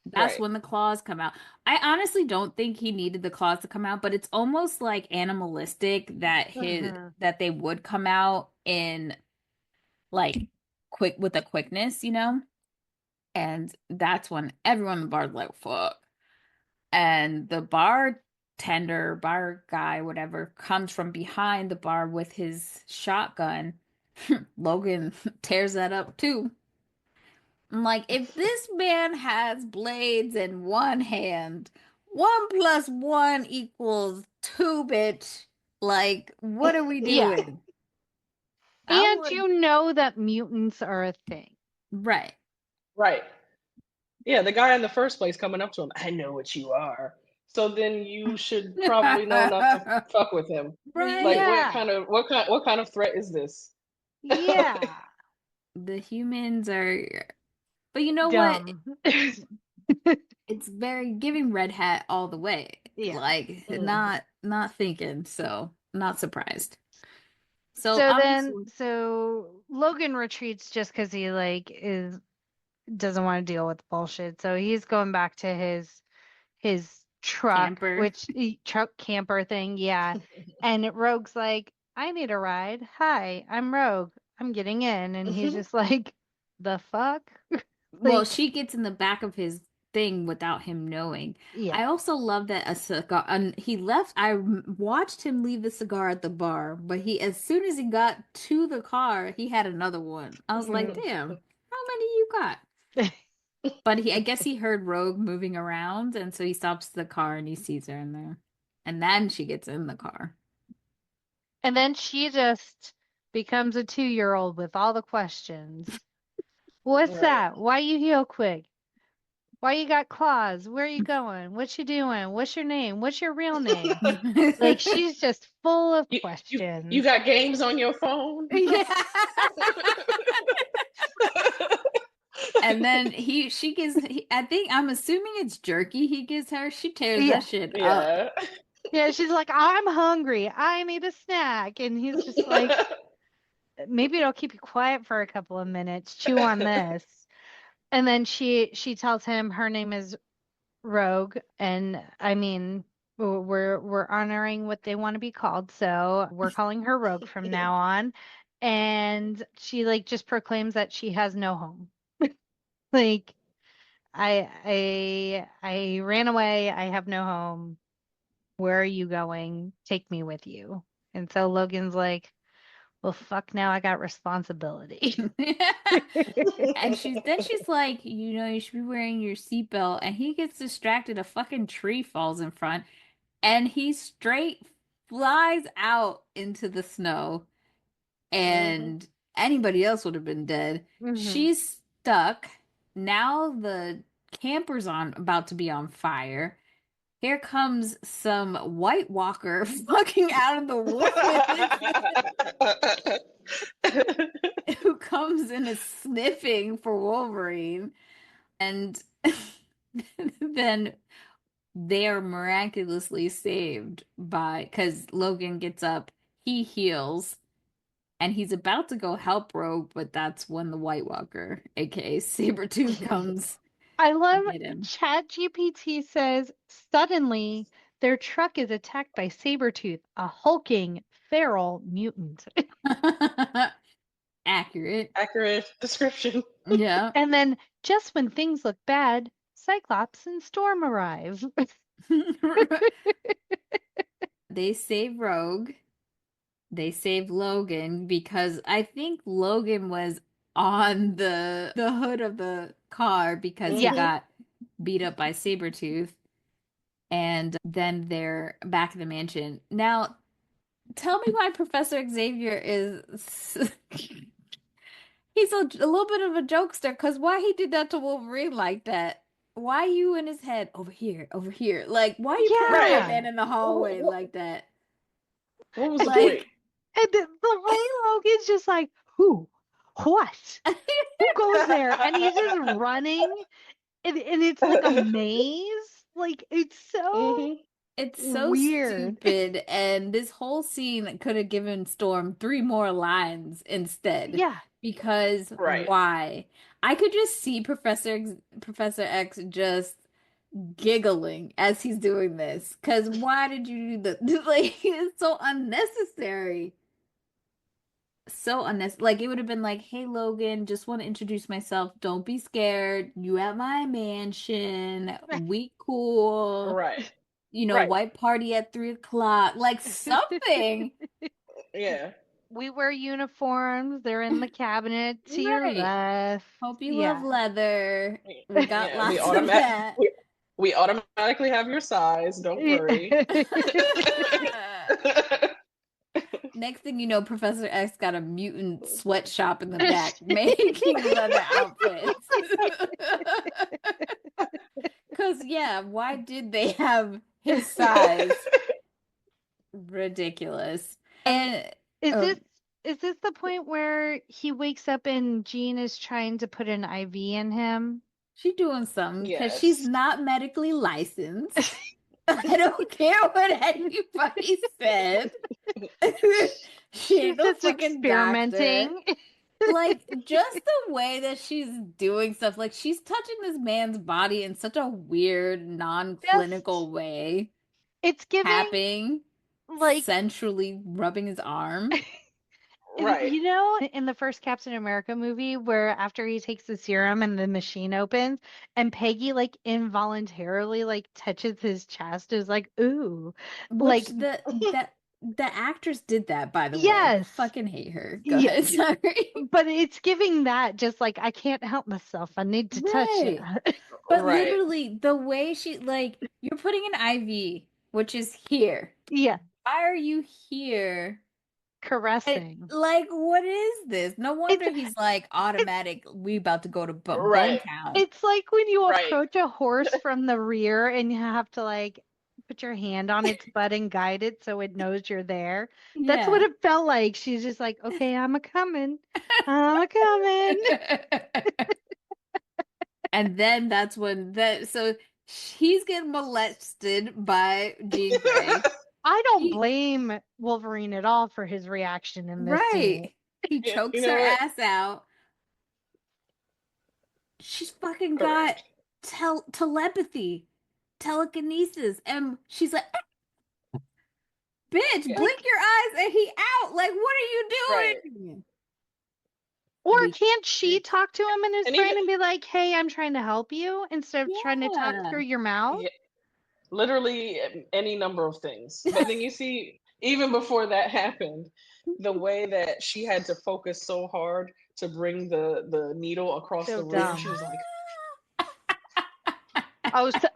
that's Right. when the claws come out. I honestly don't think he needed the claws to come out, but it's almost like animalistic that that they would come out in like quick with a quickness, And that's when everyone in the bar's like, fuck. And the bartender, bar guy, whatever, comes from behind the bar with his shotgun. Logan tears that up too. I'm like, if this man has blades in one hand, 1+1 = 2, bitch. Like, what are we Yeah. doing? And you know that mutants are a thing. Right. Right. Yeah, the guy in the first place coming up to him, I know what you are. So then you should probably know not to fuck with him. Right. Like Yeah. what kind of threat is this? Yeah. The humans are, but you know Dumb. what? It's very giving red hat all the way. Yeah. Like not thinking, so not surprised. So So obviously, Logan retreats just because he doesn't want to deal with the bullshit. So he's going back to his truck, camper. truck camper thing, yeah. And Rogue's like, I need a ride. Hi, I'm Rogue. I'm getting in. And he's just like, the fuck? Well, Like, she gets in the back of his thing without him knowing. Yeah. I also love that a cigar, he left, watched him leave the cigar at the bar, but as soon as he got to the car, he had another one. I was like, damn, how many you got? But I guess he heard Rogue moving around, and so he stops the car and he sees her in there. And then she gets in the car. And then she just becomes a 2-year-old with all the questions. What's that? Why you heal quick? Why you got claws? Where are you going? What you doing? What's your name? What's your real name? Like, she's just full of questions. You got games on your phone? Yeah. And then I'm assuming it's jerky he gives her. She tears that shit up. Yeah, she's like, I'm hungry. I need a snack. And he's just like, maybe it'll keep you quiet for a couple of minutes. Chew on this. And then she tells him her name is Rogue. And I mean, we're honoring what they want to be called. So we're calling her Rogue from now on. And she like just proclaims that she has no home. Like, I ran away. I have no home. Where are you going? Take me with you. And so Logan's like, well, fuck, now I got responsibility. And she's like, you should be wearing your seatbelt. And he gets distracted. A fucking tree falls in front, and he straight flies out into the snow. And anybody else would have been dead. She's stuck. Now the camper's about to be on fire. Here comes some White Walker fucking out of the woods who comes in and is sniffing for Wolverine. And then they are miraculously saved because Logan gets up, he heals, and he's about to go help Rogue, but that's when the White Walker, aka Sabretooth, comes. I love ChatGPT says, suddenly their truck is attacked by Sabretooth, a hulking feral mutant. Accurate description. Yeah. And then just when things look bad, Cyclops and Storm arrive. They save Rogue. They save Logan because I think Logan was on the hood of the car because he got beat up by Sabretooth. And then they're back in the mansion. Now, tell me why Professor Xavier is... He's a little bit of a jokester, because why he did that to Wolverine like that? Why you in his head? Over here, over here. Like, why you putting that man in the hallway like that? What was the point? And the way Logan's just like, who? What? Who goes there? And he's just running, and it's like a maze. Like, it's so it's so weird. Stupid. And this whole scene could have given Storm 3 more lines instead. Yeah. Because why? I could just see Professor X just giggling as he's doing this. Because why did you do that? Like, it's so unnecessary. So unnecessary. Like, it would have been like, hey, Logan, just want to introduce myself. Don't be scared. You at my mansion. We cool. Right. White party at 3:00. Like, something. Yeah. We wear uniforms. They're in the cabinet to your left. Hope you love leather. We got lots of that. We automatically have your size. Don't worry. Next thing you know, Professor X got a mutant sweatshop in the back making leather outfits. Because, why did they have his size? Ridiculous. And is this the point where he wakes up and Jean is trying to put an IV in him? She's doing something because she's not medically licensed. I don't care what anybody said. She's just experimenting. Like, just the way that she's doing stuff, like she's touching this man's body in such a weird, non-clinical way. It's giving tapping, like sensually rubbing his arm. Right. You know, in the first Captain America movie, where after he takes the serum and the machine opens, and Peggy like involuntarily like touches his chest, is like, ooh, Which like the actress did that, by the way. yes, Fucking hate her. Go yeah, ahead. Sorry. but it's giving that just like I can't help myself. I need to touch you. Right. But Right. literally, the way she, like, you're putting an IV, which is here. Yeah, Why are you here? caressing. Like, what is this? No It's wonder he's like it's automatic. We about to go to Bone Right. Town. it's like when you Right. approach a horse from the rear and you have to like put your hand on its butt and guide it so it knows you're there. That's what Yeah. it felt like. She's just like, okay, I'm a coming. I'm a coming. And then that's when so he's getting molested by Jean Grey. I don't He, blame Wolverine at all for his reaction in this scene. right. He You chokes know her what? ass out. She's fucking got Correct. telepathy, telekinesis, and she's like, "Bitch, Yeah. blink your eyes, and he out." Like, what are you Right. doing? Or We, can't she talk to him in his And brain even and be like, hey, I'm trying to help you instead of trying to talk yeah. through your mouth? yeah, literally any number of things. But then you see, even before that happened, the way that she had to focus so hard to bring the needle across So the room, she dumb. was like,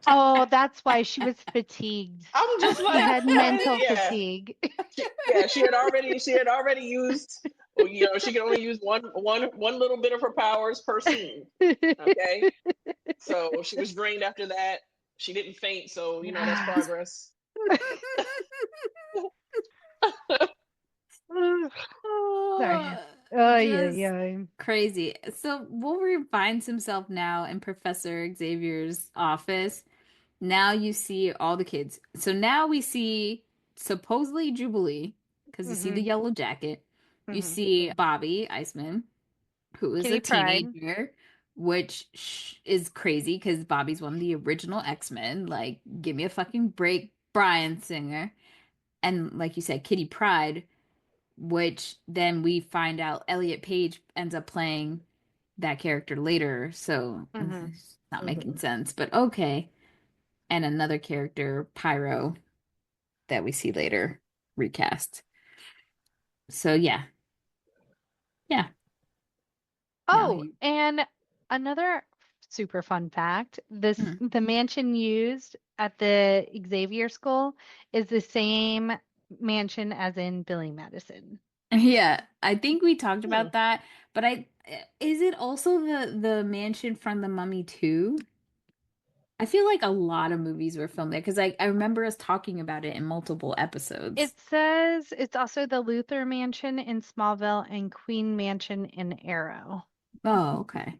Oh, that's why she was fatigued. I'm just She like, had mental yeah, fatigue. she had already used, she could only use one little bit of her powers per scene. Okay, so she was drained after that. She didn't faint, so that's progress. Sorry. Oh, Oh, yeah, just yeah. crazy. So Wolverine finds himself now in Professor Xavier's office. Now you see all the kids. So now we see supposedly Jubilee, because you see the Hmm. yellow jacket. You Hmm. see Bobby Iceman, who is a Kitty Pryde. teenager, which is crazy because Bobby's one of the original X-Men. Like, give me a fucking break, Bryan Singer. And like you said, Kitty Pryde, which then we find out Elliot Page ends up playing that character later. So Hmm. it's not making Mhm. sense, but okay. And another character, Pyro, that we see later recast. So yeah. Yeah. Now Oh, he and another super fun fact, Hmm. the mansion used at the Xavier School is the same mansion as in Billy Madison. Yeah, I think we talked Hmm. about that, but is it also the mansion from The Mummy 2? I feel like a lot of movies were filmed there because I remember us talking about it in multiple It episodes. says it's also the Luther Mansion in Smallville and Queen Mansion in Arrow. Oh, okay.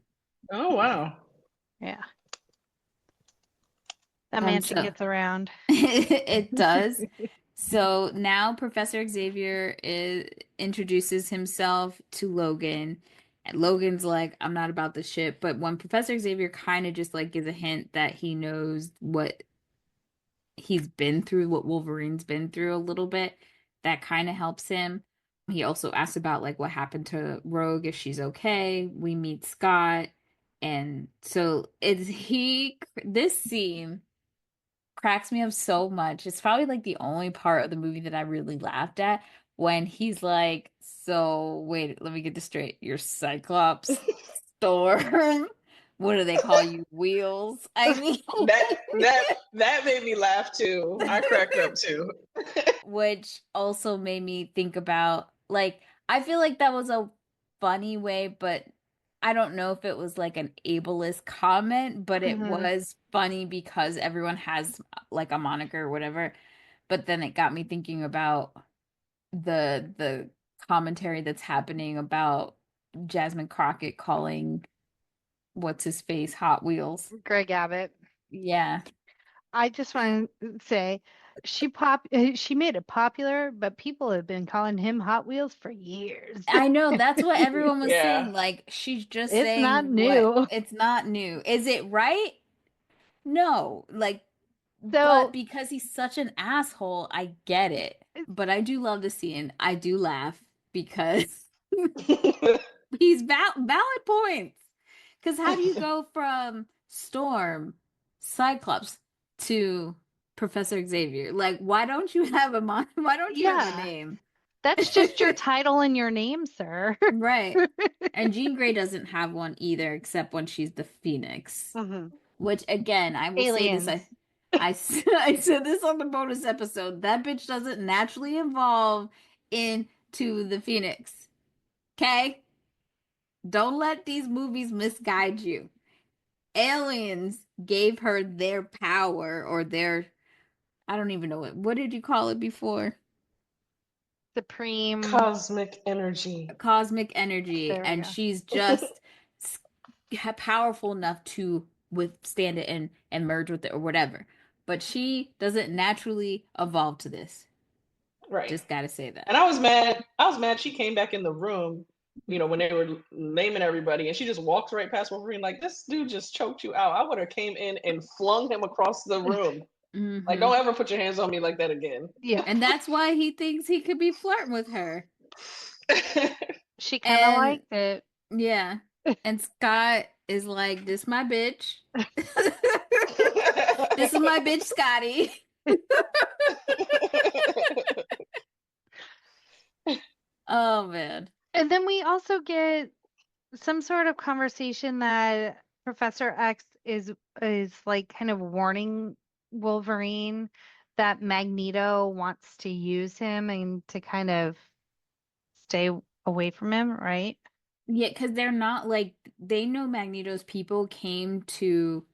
Oh wow. Yeah, that mansion So gets around. it does. So now Professor Xavier introduces himself to Logan. And Logan's like, I'm not about the shit. But when Professor Xavier kind of just like gives a hint that he knows what he's been through, what Wolverine's been through a little bit, that kind of helps him. He also asks about like what happened to Rogue, if she's okay. We meet Scott. And so this scene cracks me up so much. It's probably like the only part of the movie that I really laughed at when he's like, so wait, let me get this straight. You're Cyclops, Storm. What do they call you? Wheels? I mean, That made me laugh too. I cracked up too. which also made me think about like I feel like that was a funny way, but I don't know if it was like an ableist comment, but it Hmm. was funny because everyone has like a moniker or whatever. But then it got me thinking about the commentary that's happening about Jasmine Crockett calling what's his face Hot Wheels. Greg Abbott. Yeah. I just want to say she made it popular, but people have been calling him Hot Wheels for years. I know that's what everyone was Yeah. saying. Like she's just It's not saying what new. it's not new. Is it right? No. Like, but So because he's such an asshole, I get it. But I do love the scene. I do laugh. because he's valid points. Because how do you go from Storm, Cyclops to Professor Xavier? Like, why don't you have why don't you have a name? That's just your title and your name, sir. Right. And Jean Grey doesn't have one either, except when she's the Phoenix. Mm-hmm. Which, again, I will Aliens. say this. I said this on the bonus episode. That bitch doesn't naturally evolve into the Phoenix. Okay? Don't let these movies misguide you. Aliens gave her their power or their, I don't even know what did you call it before? Supreme cosmic energy. Cosmic energy. There we And go. she's just powerful enough to withstand it and merge with it or whatever. But she doesn't naturally evolve to this. Right. Just gotta say that. And I was mad she came back in the room, when they were naming everybody, and she just walked right past Wolverine like, this dude just choked you out. I would have came in and flung him across the room. Mm-hmm. Like, don't ever put your hands on me like that again. Yeah. And that's why he thinks he could be flirting with her. She kind of liked it. Yeah. And Scott is like, this my bitch. This is my bitch, Scotty. Oh, man. And then we also get some sort of conversation that Professor X is like kind of warning Wolverine that Magneto wants to use him and to kind of stay away from him, right? Yeah, because they're not like, they know Magneto's people came to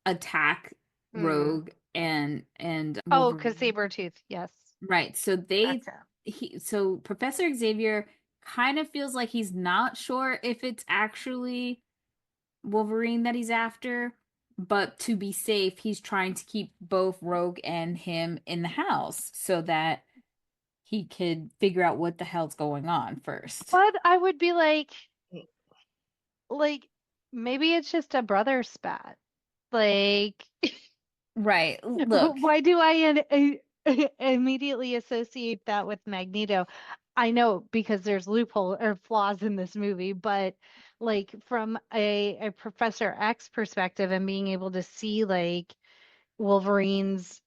attack Rogue and Oh, because Wolverine. Sabretooth, yes. Right. So so Professor Xavier kind of feels like he's not sure if it's actually Wolverine that he's after, but to be safe, he's trying to keep both Rogue and him in the house so that he could figure out what the hell's going on first. But I would be like maybe it's just a brother spat. Like, right. Look. Why do I immediately associate that with Magneto? I know because there's loophole or flaws in this movie, but like from a Professor X perspective and being able to see like Wolverine's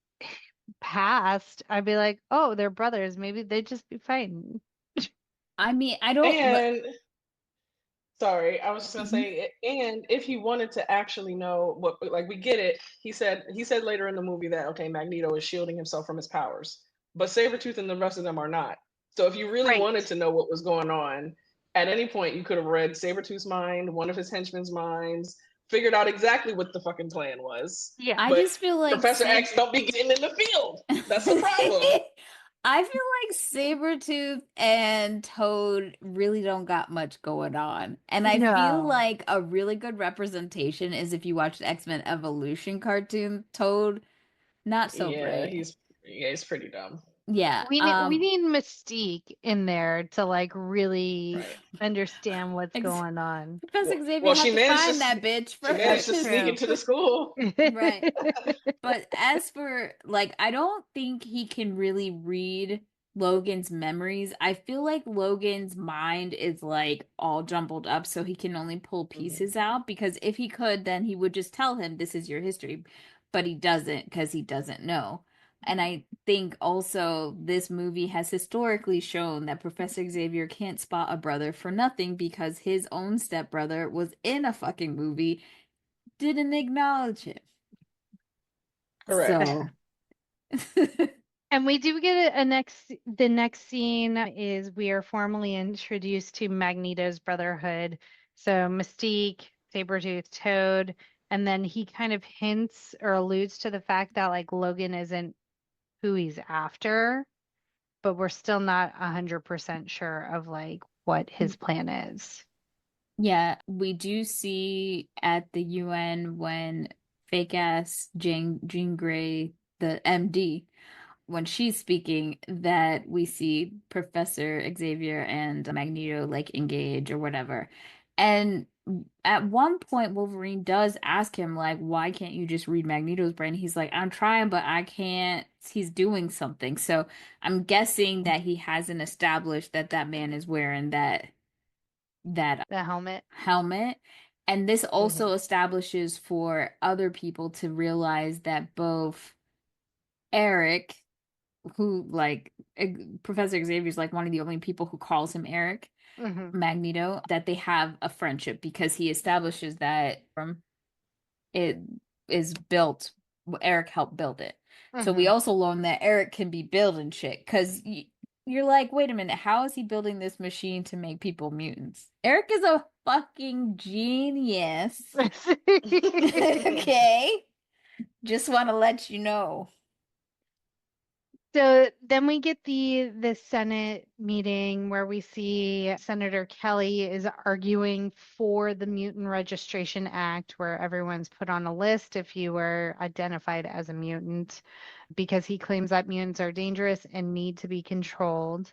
past, I'd be like, oh, they're brothers. Maybe they'd just be fighting. I mean, I don't. And sorry, I was just gonna Mhm. say, and if he wanted to actually know what, like, we get it. He said later in the movie that, okay, Magneto is shielding himself from his powers, but Sabretooth and the rest of them are not. So if you really Right. wanted to know what was going on, at any point you could have read Sabretooth's mind, one of his henchmen's minds, figured out exactly what the fucking plan was. Yeah. I But just feel like Professor X don't be getting in the field. That's the problem. I feel like Sabretooth and Toad really don't got much going on. And I feel No. like a really good representation is if you watch the X-Men Evolution cartoon, Toad, not so Yeah, bright. he's pretty dumb. Yeah. We need Mystique in there to like really Right. understand what's going on. Professor Xavier Well, had she to managed find to that bitch She managed to first. sneak into the school. Right. But as for, like, I don't think he can really read Logan's memories. I feel like Logan's mind is, like, all jumbled up, so he can only pull pieces out, because if he could, then he would just tell him, this is your history. But he doesn't, because he doesn't know. And I think also this movie has historically shown that Professor Xavier can't spot a brother for nothing, because his own stepbrother was in a fucking movie, didn't acknowledge him. Correct. So. And we do get the next scene is we are formally introduced to Magneto's Brotherhood. So Mystique, Sabretooth, Toad, and then he kind of hints or alludes to the fact that like Logan isn't who he's after, but we're still not 100% sure of like what his plan is. Yeah, we do see at the UN when fake ass Jean Grey, the MD, when she's speaking, that we see Professor Xavier and Magneto like engage or whatever. And at one point Wolverine does ask him like, why can't you just read Magneto's brain? He's like, I'm trying, but I can't. He's doing something. So I'm guessing that he hasn't established that that man is wearing that The helmet. helmet. And this also establishes for other people to realize that both Eric, who like Professor Xavier's like one of the only people who calls him Eric, Mm-hmm. Magneto, that they have a friendship because he establishes that it is built, Eric helped build it. So we also learn that Eric can be building shit because you're like, wait a minute, how is he building this machine to make people mutants? Eric is a fucking genius. Okay? Just want to let you know. So then we get the Senate meeting where we see Senator Kelly is arguing for the Mutant Registration Act, where everyone's put on a list if you were identified as a mutant, because he claims that mutants are dangerous and need to be controlled.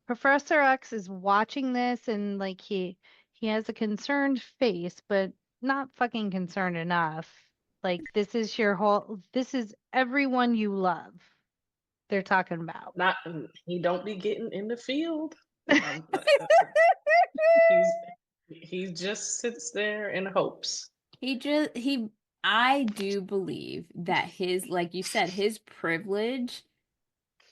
Professor X is watching this and like he has a concerned face, but not fucking concerned enough. Like this is everyone you love they're talking about. Not he don't be getting in the field. He just sits there and hopes. I do believe that his, like you said, his privilege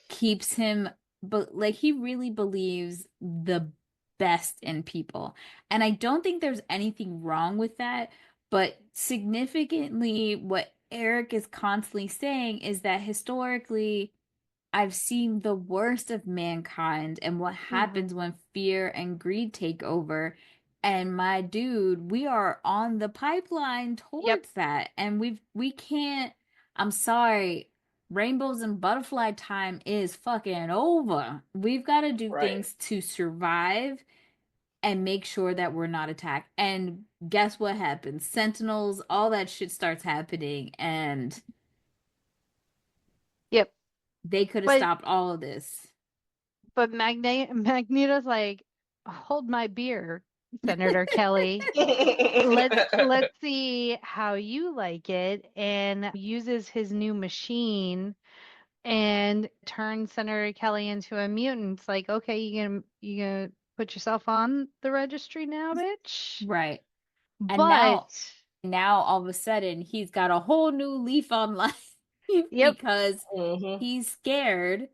keeps him, but like he really believes the best in people. And I don't think there's anything wrong with that, but significantly what Eric is constantly saying is that historically I've seen the worst of mankind and what happens when fear and greed take over. And my dude, we are on the pipeline towards that. And we can't, I'm sorry, rainbows and butterfly time is fucking over. We've got to do things to survive and make sure that we're not attacked. And guess what happens? Sentinels, all that shit starts happening, and they could have stopped all of this. But Magneto's like, hold my beer, Senator Kelly. Let's see how you like it, and uses his new machine and turns Senator Kelly into a mutant. It's like, okay, you gonna put yourself on the registry now, bitch? Right. And But now all of a sudden he's got a whole new leaf on life because he's scared.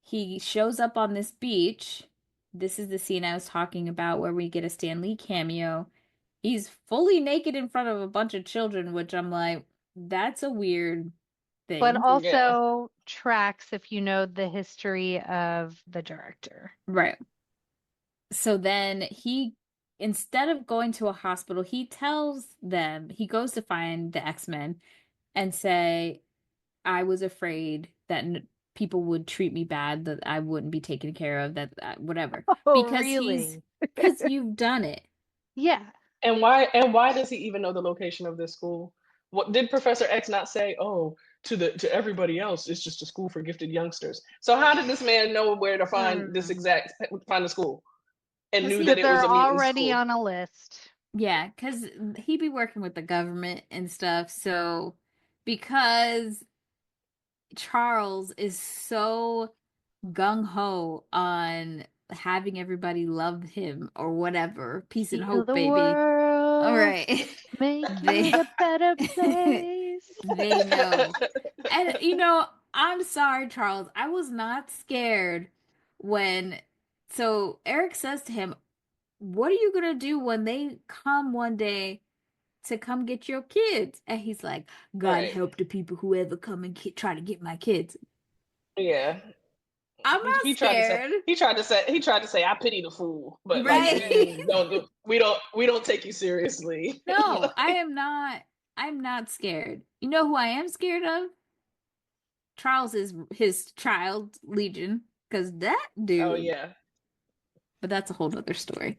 He shows up on this beach. This is the scene I was talking about where we get a Stan Lee cameo. He's fully naked in front of a bunch of children, which I'm like, that's a weird thing. But also tracks if you know the history of the director. Right. So then instead of going to a hospital, he tells them, he goes to find the X-Men and say, I was afraid that people would treat me bad, that I wouldn't be taken care of, that whatever. Oh, because really? Because you've done it. Yeah. And why does he even know the location of this school? What did Professor X not say? Oh, to everybody else, it's just a school for gifted youngsters. So how did this man know where to find find the school? And knew that it was a mutant already school? on a list. Yeah, because he'd be working with the government and stuff. So because Charles is so gung-ho on having everybody love him or whatever, peace and hope, baby. World, all right. Make it a better place. They know. And I'm sorry, Charles. I was not scared so Eric says to him, what are you gonna do when they come one day to come get your kids? And he's like, God help the people who ever come and try to get my kids. Yeah. I'm not scared. He tried to say, I pity the fool, but we don't take you seriously. No, I'm not scared. You know who I am scared of? Charles is his child Legion, because that dude. Oh yeah. But that's a whole other story.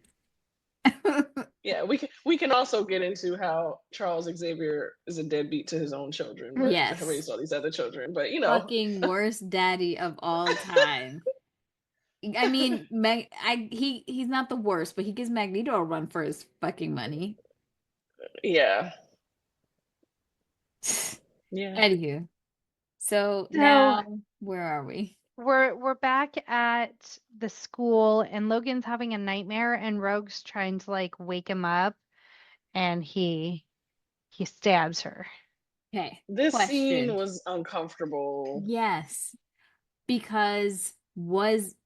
Yeah, we can also get into how Charles Xavier is a deadbeat to his own children, but raised all these other children. But fucking worst daddy of all time. I mean, he's not the worst, but he gives Magneto a run for his fucking money. Yeah. Yeah. Anywho, so So now where are we? we're back at the school, and Logan's having a nightmare, and Rogue's trying to like wake him up, and he stabs her. Okay, This scene question. was uncomfortable. Yes, because was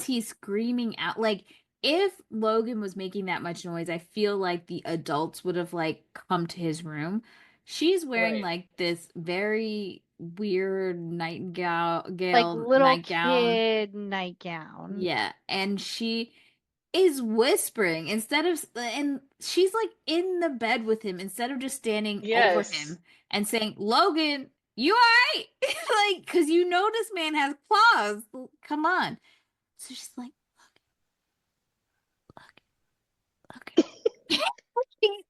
he screaming out? Like, if Logan was making that much noise, I feel like the adults would have like come to his room. She's wearing Right. like this very weird Like little nightgown. kid nightgown. Yeah, and she is whispering and she's like in the bed with him instead of just standing over Yes. him and saying, "Logan, you all right?" Like, because you know this man has claws. Come on. So she's like, "Look, look."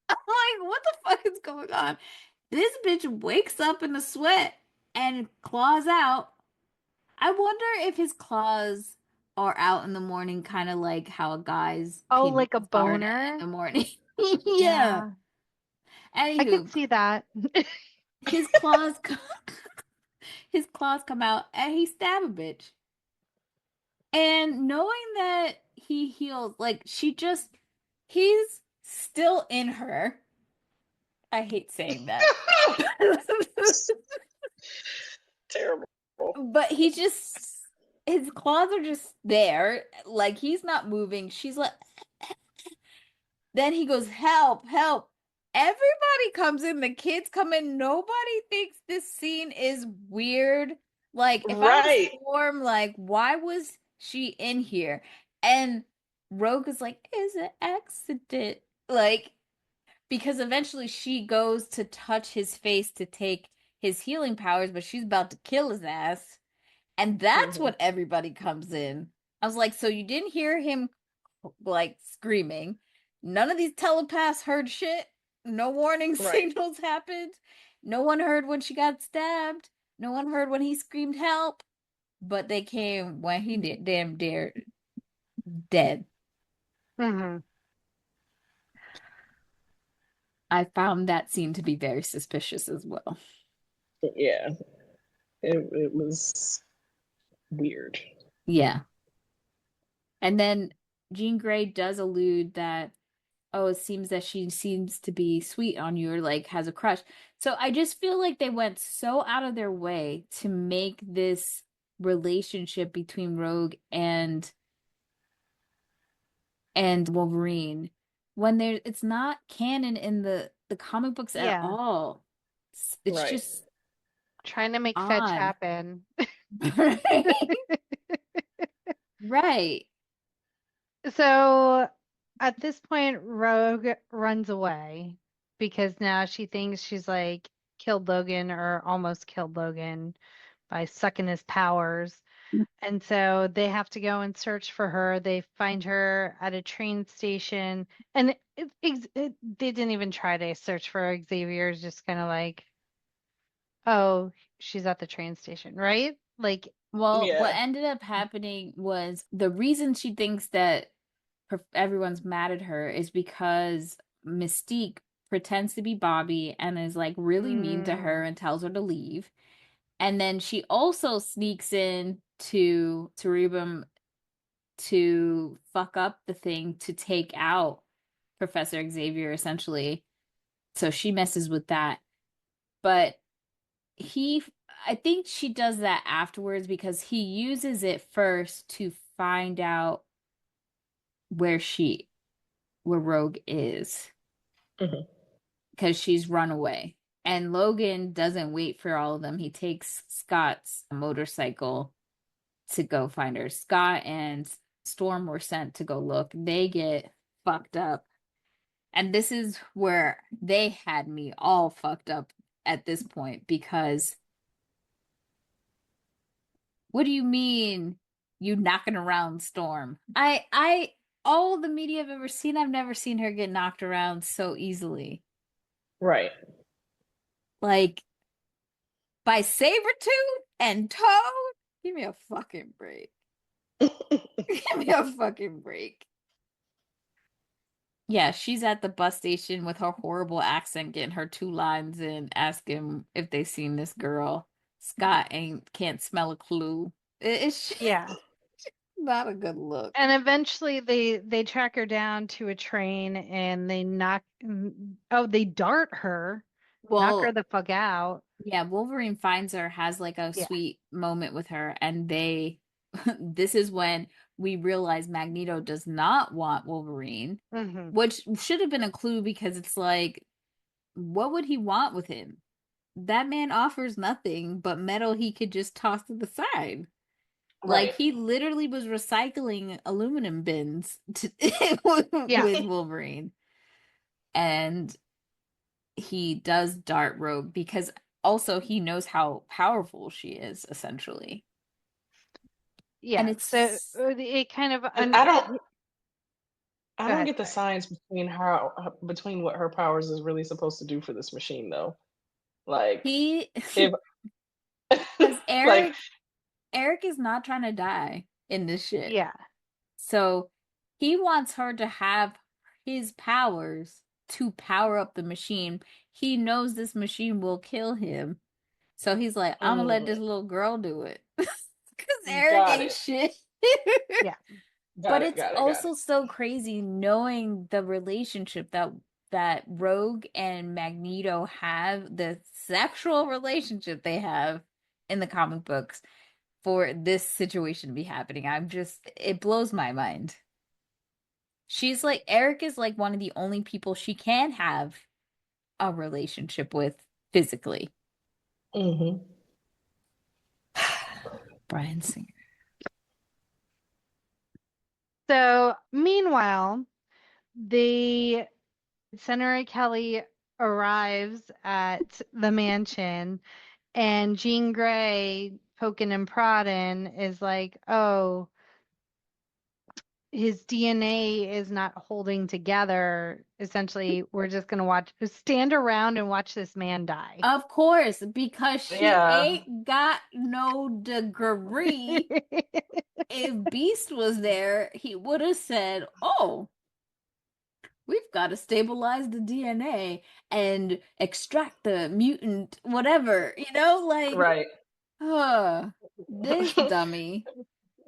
I'm like, what the fuck is going on? This bitch wakes up in a sweat and claws out. I wonder if his claws are out in the morning, kind of like how a guy's Oh, penis like a is hard in boner? the morning. Yeah. Yeah. I could Anywho, see that. his claws, his claws come out, and he stab a bitch. And knowing that he heals, like he's still in her. I hate saying that. Terrible. But his claws are just there. Like he's not moving. She's like, then he goes, help, help. Everybody comes in, the kids come in. Nobody thinks this scene is weird. Like, if I was Right. Storm, like, why was she in here? And Rogue is like, it's an accident. Like, because eventually she goes to touch his face to take his healing powers, but she's about to kill his ass. And that's Hmm. when everybody comes in. I was like, so you didn't hear him like screaming. None of these telepaths heard shit. No warning Right. signals happened. No one heard when she got stabbed. No one heard when he screamed help. But they came when he did damn dared dead. hmm I found that scene to be very suspicious as well. Yeah. It was weird. Yeah. And then Jean Grey does allude that, oh, it seems that she seems to be sweet on you or like has a crush. So I just feel like they went so out of their way to make this relationship between Rogue and Wolverine when it's not canon in the comic books at Yeah. all. It's Right. just Trying to make fetch odd. happen. Right. So at this point, Rogue runs away because now she thinks she's like killed Logan or almost killed Logan by sucking his powers. And so they have to go and search for her. They find her at a train station. And they didn't even try to search for Xavier. It's just kind of like, oh, she's at the train station, right? Like, Well, what Yeah. ended up happening was the reason she thinks that everyone's mad at her is because Mystique pretends to be Bobby and is like really mean to her mm, and tells her to leave. And then she also sneaks in to Cerebrum to fuck up the thing to take out Professor Xavier essentially. So she messes with that. But he I think she does that afterwards because he uses it first to find out where Rogue is Hmm. because she's run away. And Logan doesn't wait for all of them. He takes Scott's motorcycle to go find her. Scott and Storm were sent to go look. They get fucked up. And this is where they had me all fucked up at this point because what do you mean you knocking around Storm? I all the media I've ever seen, I've never seen her get knocked around so easily. Right. Like by Sabretooth and Toad? Give me a fucking break. Give me a fucking break. Yeah, she's at the bus station with her horrible accent, getting her 2 lines in, asking if they seen this girl. Scott can't smell a clue. It's Yeah. not a good look. And eventually they track her down to a train and they they dart her, knock her Well, the fuck out. yeah, Wolverine finds her, has like a Yeah. sweet moment with her, and this is when we realize Magneto does not want Wolverine, Hmm. which should have been a clue because it's like, what would he want with him? That man offers nothing but metal he could just toss to the side. Like Right. he literally was recycling aluminum bins Yeah. with Wolverine. And he does dart Rogue because also he knows how powerful she is, essentially. And Yeah. So it's it kind of And I Go don't ahead. get the science between between what her powers is really supposed to do for this machine though. Like he if because like Eric is not trying to die in this shit. Yeah. So he wants her to have his powers to power up the machine. He knows this machine will kill him. So he's like, I'm gonna let this little girl do it. Because Eric got ain't it. shit. Yeah. But Got it, it's got it, got also so crazy knowing the relationship that Rogue and Magneto have, the sexual relationship they have in the comic books for this situation to be happening. It blows my mind. She's like, Eric is like one of the only people she can have a relationship with physically. it. Bryan Singer. So meanwhile, the Senator Kelly arrives at the mansion, and Jean Grey, poking and prodding, is like, "Oh, his DNA is not holding together. Essentially, we're just gonna stand around and watch this man die." Of course, because she Yeah. ain't got no degree. If Beast was there, he would have said, "Oh, we've got to stabilize the DNA and extract the mutant, whatever." Like, Right. this dummy.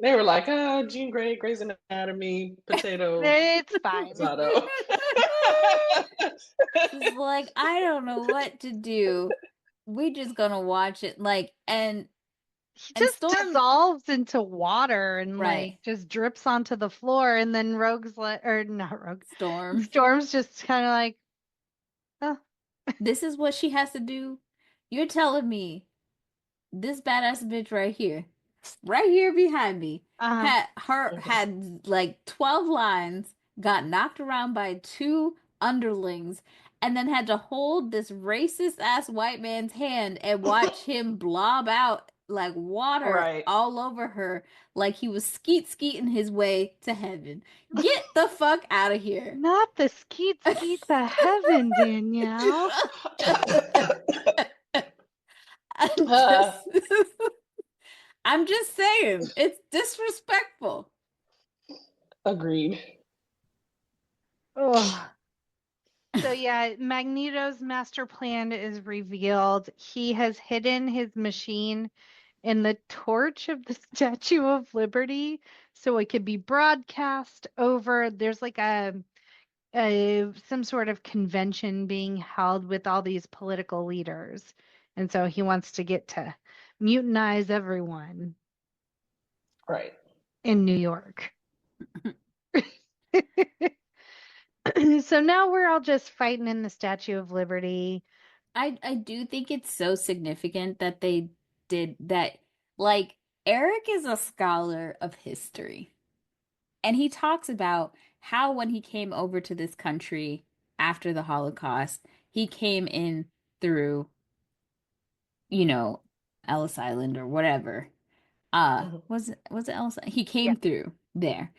They were like, Jean Grey, Grey's Anatomy, potato, It's fine. Zato. She's like, I don't know what to do. We just gonna watch it. Like, and He and just Storm, dissolves into water and right? just drips onto the floor, and then Rogue's or not Rogue, Storm. Storm's just kind of like, oh. This is what she has to do. You're telling me this badass bitch right here behind me, Uh-huh. had like 12 lines, got knocked around by 2 underlings, and then had to hold this racist ass white man's hand and watch him blob out like water Right. all over her, like he was skeeting his way to heaven. Get the fuck out of here. Not the skeet to heaven, Danielle. I'm just saying, it's disrespectful. Agreed. Oh. So yeah, Magneto's master plan is revealed. He has hidden his machine in the torch of the Statue of Liberty so it could be broadcast over. There's like some sort of convention being held with all these political leaders. And so he wants to get to mutinize everyone Right. in New York. So now we're all just fighting in the Statue of Liberty. I do think it's so significant that they did that. Like, Eric is a scholar of history, and he talks about how when he came over to this country after the Holocaust, he came in through, Ellis Island or whatever. Was it Ellis? He Yeah. came through there,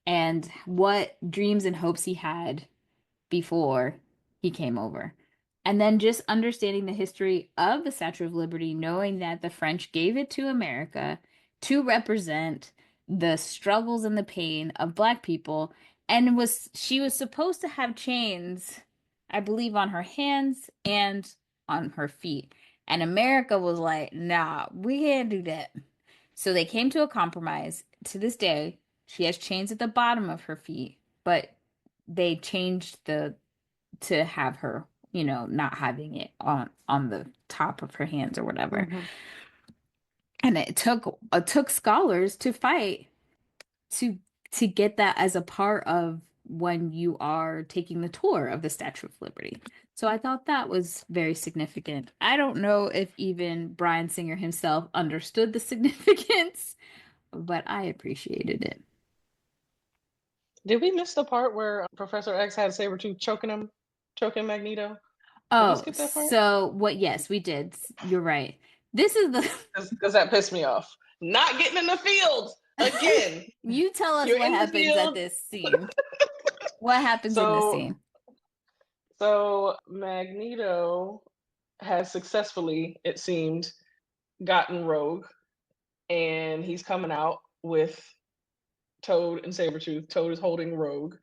and what dreams and hopes he had before he came over. And then just understanding the history of the Statue of Liberty, knowing that the French gave it to America to represent the struggles and the pain of Black people, and she was supposed to have chains, I believe, on her hands and on her feet. And America was like, nah, we can't do that. So they came to a compromise. To this day, she has chains at the bottom of her feet, but they changed to have her, not having it on the top of her hands or whatever. Mm-hmm. And it took scholars to fight to get that as a part of when you are taking the tour of the Statue of Liberty. So I thought that was very significant. I don't know if even Bryan Singer himself understood the significance, but I appreciated it. Did we miss the part where Professor X had Sabretooth choking Magneto? Did we Oh, skip that part? so yes, we did. You're right. This is the Because that pissed me off. Not getting in the field again. You tell us You're what in the happens at field. this scene. What happens in this scene? So Magneto has successfully, it seemed, gotten Rogue, and he's coming out with Toad and Sabretooth. Toad is holding Rogue,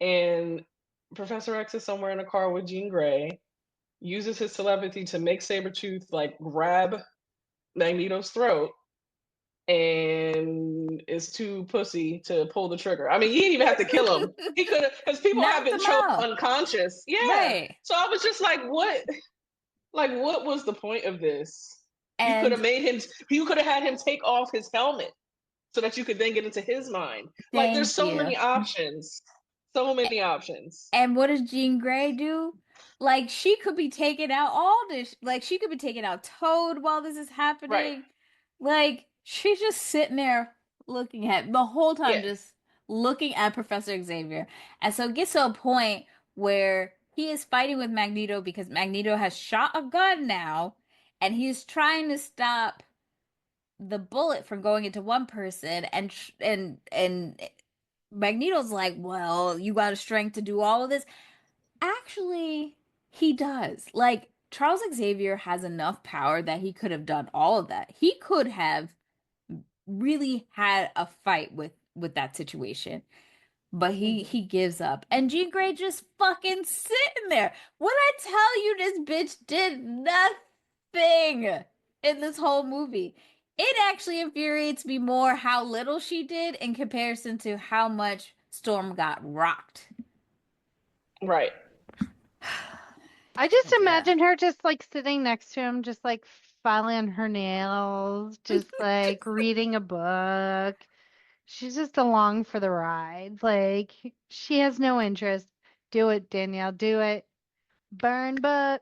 and Professor X is somewhere in a car with Jean Grey, uses his telepathy to make Sabretooth like grab Magneto's throat, and is too pussy to pull the trigger. I mean, he didn't even have to kill him. He could have, because people have been choked unconscious. Yeah. Right. So I was just like, what? Like, what was the point of this? And you could have made him. You could have had him take off his helmet so that you could then get into his mind. Like, there's so many options. So many options. And what does Jean Grey do? Like, she could be taking out all this. Like, she could be taking out Toad while this is happening. Right. Like, she's just sitting there looking at the whole time, just looking at Professor Xavier. And so it gets to a point where he is fighting with Magneto because Magneto has shot a gun now, and he's trying to stop the bullet from going into one person, and Magneto's like, well, you got a strength to do all of this. Actually, he does. Like, Charles Xavier has enough power that he could have done all of that. He could have really had a fight with that situation. But he gives up. And Jean Grey just fucking sitting there. When I tell you this bitch did nothing in this whole movie, it actually infuriates me more how little she did in comparison to how much Storm got rocked. Right. I just imagine her just like sitting next to him, just like filing her nails, just like reading a book. She's just along for the ride. Like, she has no interest. Do it, Danielle. Do it. Burn book.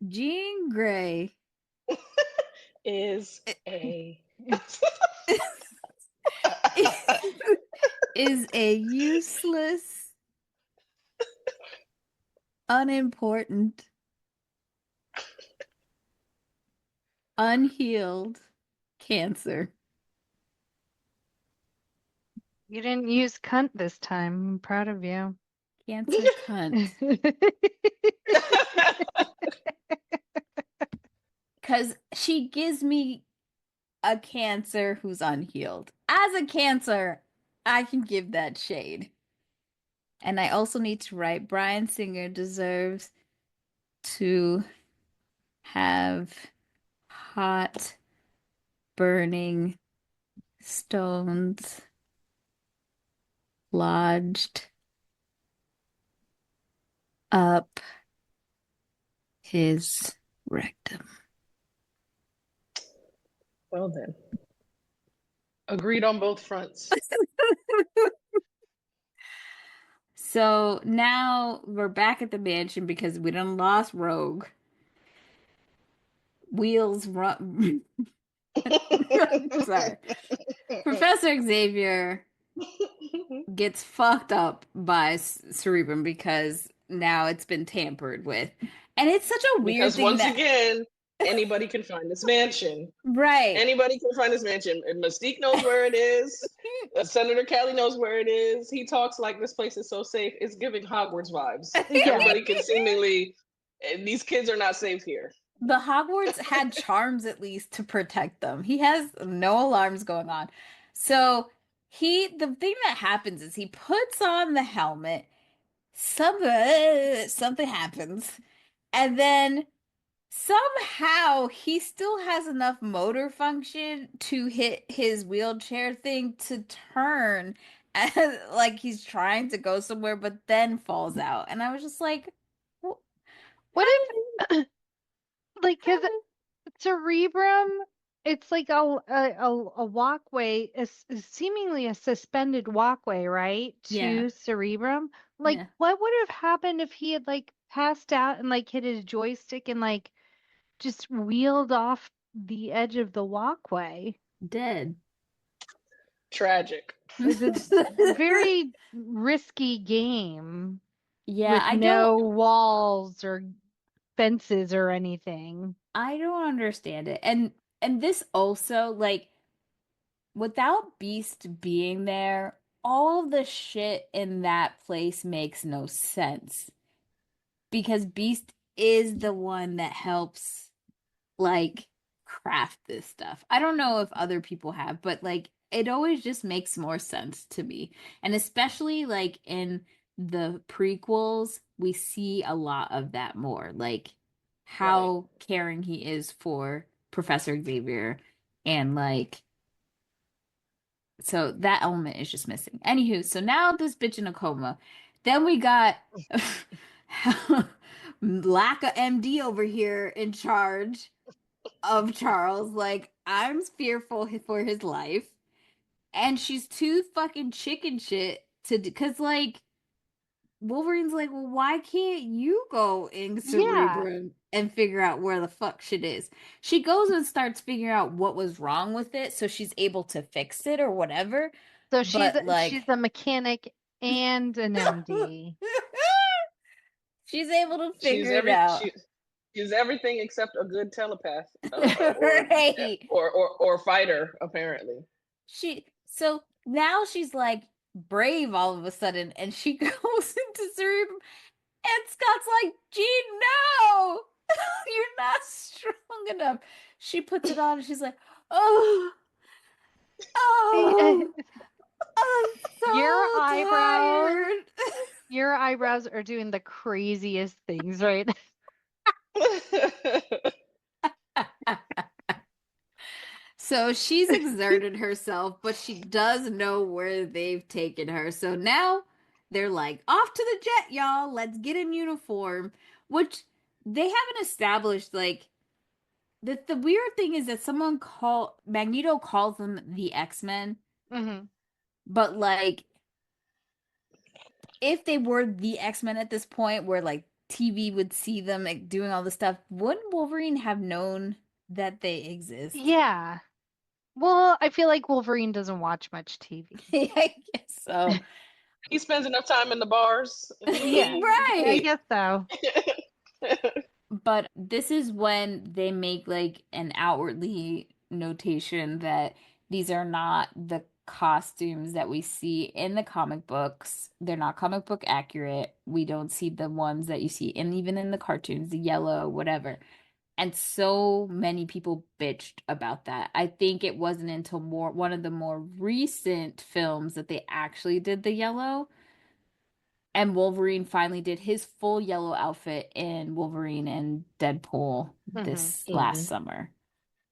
Jean Grey is a is a useless, unimportant, unhealed cancer. You didn't use cunt this time. I'm proud of you. Cancer cunt. Because she gives me a cancer who's unhealed. As a cancer, I can give that shade. And I also need to write Bryan Singer deserves to have hot, burning stones lodged up his rectum. Well then. Agreed on both fronts. So now we're back at the mansion because we done lost Rogue. Wheels run. Sorry. Professor Xavier gets fucked up by Cerebro because now it's been tampered with. And it's such a weird because thing once again, anybody can find this mansion. Right. Anybody can find this mansion. And Mystique knows where it is. Senator Kelly knows where it is. He talks like this place is so safe. It's giving Hogwarts vibes. Everybody can seemingly, these kids are not safe here. The Hogwarts had charms at least to protect them. He has no alarms going on. So the thing that happens is he puts on the helmet, something happens, and then somehow he still has enough motor function to hit his wheelchair thing to turn and, like he's trying to go somewhere, but then falls out. And I was just like, "Wh- What how if, like, how because Cerebrum, it's like a walkway, seemingly a suspended walkway, right, Yeah, to Cerebrum. Like, yeah, what would have happened if he had like passed out and like hit his joystick and like just wheeled off the edge of the walkway? dead. Tragic. It's a very risky game Yeah, with no walls or fences or anything. I don't understand it. And this also, like, without Beast being there, all of the shit in that place makes no sense. Because Beast is the one that helps, like, craft this stuff. I don't know if other people have, but like it always just makes more sense to me. And especially like in the prequels, we see a lot of that more, like Right. how caring he is for Professor Xavier, and like so that element is just missing. Anywho, so now this bitch in a coma. Then we got lack of MD over here in charge of Charles. Like, I'm fearful for his life. And she's too fucking chicken shit to, because, like, Wolverine's like, well, why can't you go in Yeah. Cerebro and figure out where the fuck shit is? She goes and starts figuring out what was wrong with it so she's able to fix it or whatever. So But, she's like, a mechanic and an MD. she's able to She's figure it every out. she she's everything except a good telepath, Right. or fighter apparently. So now she's like brave all of a sudden, and she goes into Cerebrum, and Scott's like, Jean, no, you're not strong enough. She puts it on, and she's like, oh, oh, I'm Your so eyebrows, tired. your eyebrows are doing the craziest things right So she's exerted herself, but she does know where they've taken her. So now they're like, off to the jet, y'all. Let's get in uniform. Which they haven't established. Like, the weird thing is that someone call Magneto calls them the X-Men, hmm but like if they were the X-Men at this point where like TV would see them like doing all this stuff, wouldn't Wolverine have known that they exist? Yeah. Well, I feel like Wolverine doesn't watch much TV. I guess so. He spends enough time in the bars. Yeah, I Right. guess so. But this is when they make like an outwardly notation that these are not the costumes that we see in the comic books. They're not comic book accurate. We don't see the ones that you see, and even in the cartoons, the yellow, whatever. And so many people bitched about that. I think it wasn't until one of the more recent films that they actually did the yellow. And Wolverine finally did his full yellow outfit in Wolverine and Deadpool hmm this last Mhm. summer.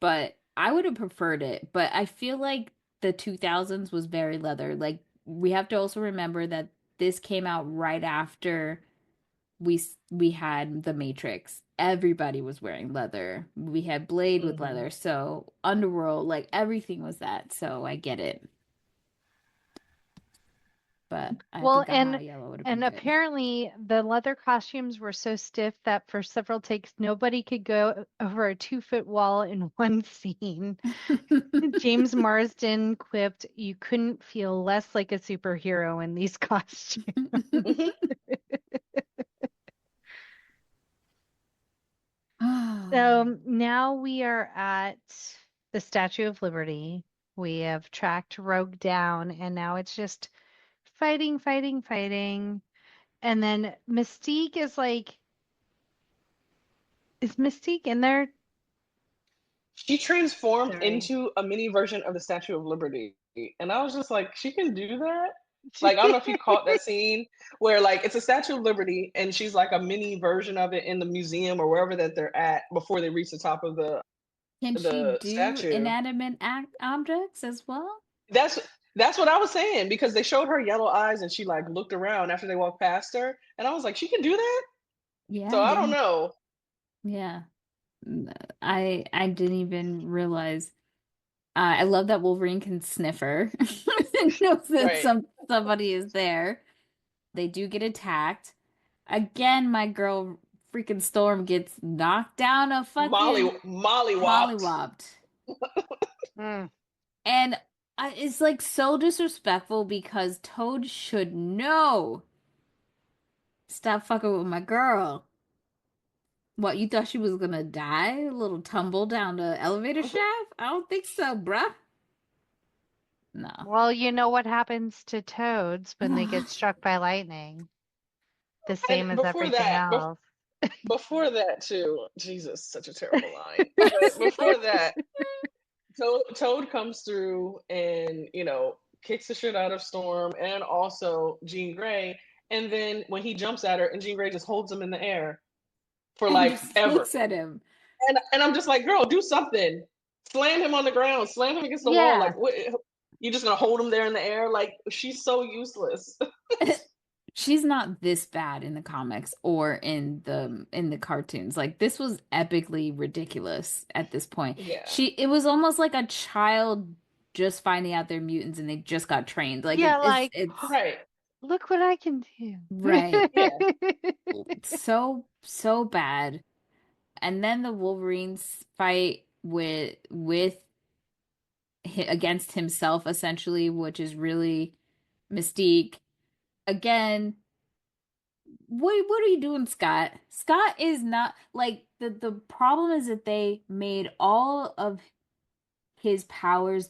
But I would have preferred it. But I feel like the 2000s was very leather. Like, we have to also remember that this came out right after we had The Matrix. Everybody was wearing leather. We had Blade with Mhm. leather. So Underworld, like everything was that. So I get it. But I Well, think a high yellow would have been and good. apparently the leather costumes were so stiff that for several takes nobody could go over a 2-foot wall in one scene. James Marsden quipped, "You couldn't feel less like a superhero in these costumes." So now we are at the Statue of Liberty. We have tracked Rogue down, and now it's just fighting, fighting, fighting. And then Mystique is like, is Mystique in there? She transformed Sorry. into a mini version of the Statue of Liberty. And I was just like, she can do that? Like, I don't know if you caught that scene where like it's a Statue of Liberty and she's like a mini version of it in the museum or wherever that they're at before they reach the top of Can she the do statue. inanimate objects as well? That's that's what I was saying because they showed her yellow eyes and she like looked around after they walked past her and I was like, she can do that? So Yeah, I don't know. yeah. I didn't even realize. I love that Wolverine can sniff her. Knows that Right. somebody is there. They do get attacked. Again, my girl freaking Storm gets knocked down a fucking Molly whopped. mollywopped. Mm. And it's like so disrespectful because Toad should know. Stop fucking with my girl. What, you thought she was gonna die? A little tumble down the elevator shaft? I don't think so, bruh. No. Well, you know what happens to toads when they get struck by lightning? The And same as everything else. before that too, Jesus, such a terrible line. But before that, Toad comes through and, you know, kicks the shit out of Storm and also Jean Grey. And then when he jumps at her and Jean Grey just holds him in the air for And like just ever. looks at him. And I'm just like, girl, do something. Slam him on the ground, slam him against the wall. Yeah. Like, what? You just gonna hold him there in the air? Like, she's so useless. She's not this bad in the comics or in the cartoons. Like this was epically ridiculous at this point. Yeah. It was almost like a child just finding out they're mutants and they just got trained. Like Yeah, like, it's Right. look what I can do. right. Yeah. So bad. And then the Wolverines fight against himself essentially, which is really Mystique. Again, what are you doing, Scott? Scott is not like the problem is that they made all of his powers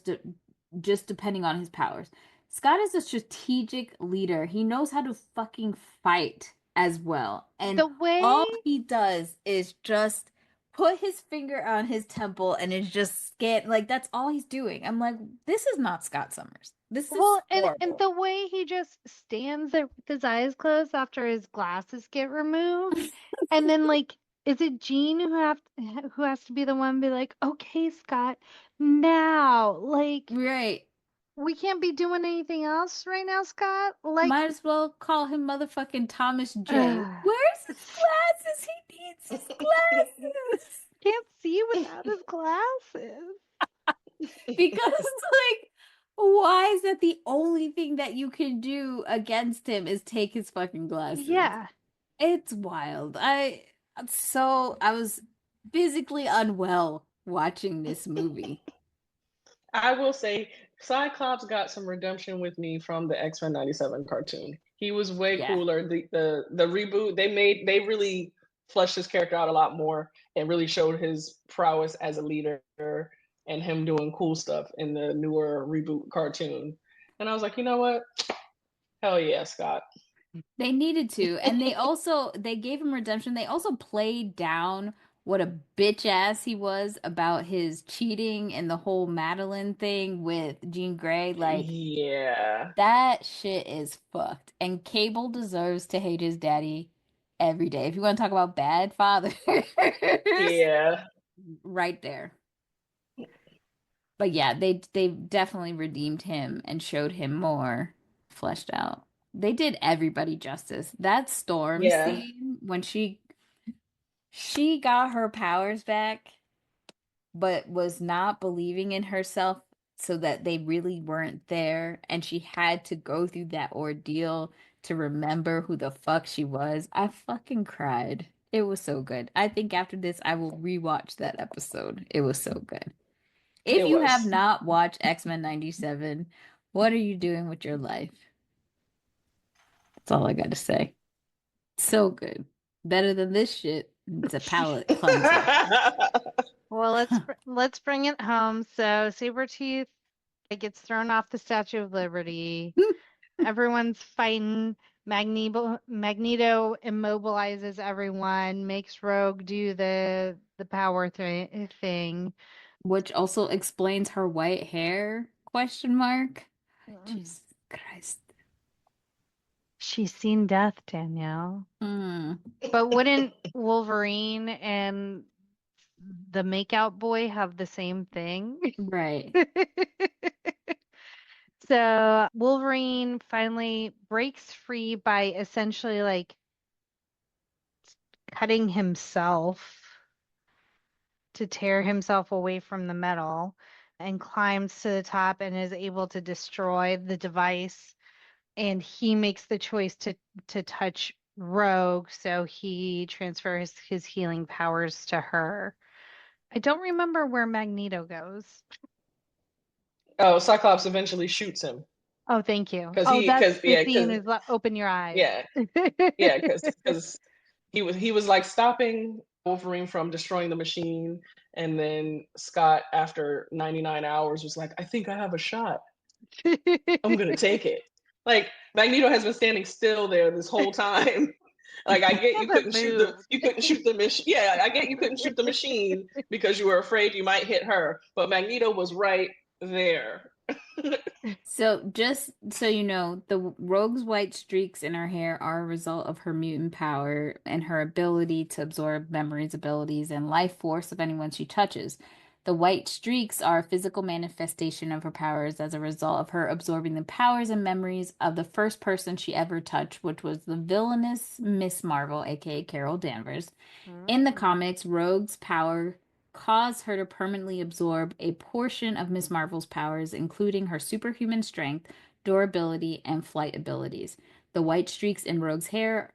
just depending on his powers. Scott is a strategic leader. He knows how to fucking fight as well. And The way all he does is just put his finger on his temple and is just scan like that's all he's doing. I'm like, this is not Scott Summers. This is well, and horrible. the way he just stands there with his eyes closed after his glasses get removed, and then like, is it Jean who has to be the one be like, okay, Scott, now, like, Right. we can't be doing anything else right now, Scott. Like, Might as well call him motherfucking Thomas J. Where's his glasses? He needs his glasses. can't see without his glasses. Because, like, why is that the only thing that you can do against him is take his fucking glasses? Yeah. It's wild. I was physically unwell watching this movie. I will say Cyclops got some redemption with me from the X-Men 97 cartoon. He was way cooler. The reboot, they really fleshed his character out a lot more and really showed his prowess as a leader and him doing cool stuff in the newer reboot cartoon. And I was like, you know what? Hell yeah, Scott. They needed to. And they gave him redemption. They also played down what a bitch ass he was about his cheating and the whole Madeline thing with Jean Grey. Like, yeah, that shit is fucked. And Cable deserves to hate his daddy every day. If you want to talk about bad fathers, yeah, right there. But yeah, they definitely redeemed him and showed him more fleshed out. They did everybody justice. That Storm scene when she got her powers back, but was not believing in herself so that they really weren't there, and she had to go through that ordeal to remember who the fuck she was. I fucking cried. It was so good. I think after this, I will rewatch that episode. It was so good. If you have not watched X-Men 97, what are you doing with your life? That's all I got to say. So good. Better than this shit. It's a palate cleanser. Well, let's bring it home. So Sabretooth gets thrown off the Statue of Liberty. Everyone's fighting. Magneto immobilizes everyone, makes Rogue do the power thing. Which also explains her white hair Question mark? Jesus Christ. She's seen death, Danielle. Mm, But wouldn't Wolverine and the makeout boy have the same thing? right. So Wolverine finally breaks free by essentially like cutting himself to tear himself away from the metal and climbs to the top and is able to destroy the device. And he makes the choice to touch Rogue, so he transfers his healing powers to her. I don't remember where Magneto goes. Oh, Cyclops eventually shoots him Oh, thank you. because Oh, that's the yeah, scene is open your eyes. yeah, because he was like stopping Wolverine from destroying the machine, and then Scott, after 99 hours, was like, I think I have a shot. I'm gonna take it. Like, Magneto has been standing still there this whole time. Like, I get you couldn't shoot the machine. Yeah, I get you couldn't shoot the machine because you were afraid you might hit her, but Magneto was right there. So just so you know, the Rogue's white streaks in her hair are a result of her mutant power and her ability to absorb memories, abilities, and life force of anyone she touches. The white streaks are a physical manifestation of her powers as a result of her absorbing the powers and memories of the first person she ever touched, which was the villainous Miss Marvel, aka Carol Danvers. In the comics, Rogue's power caused her to permanently absorb a portion of Miss Marvel's powers, including her superhuman strength, durability, and flight abilities. The white streaks in Rogue's hair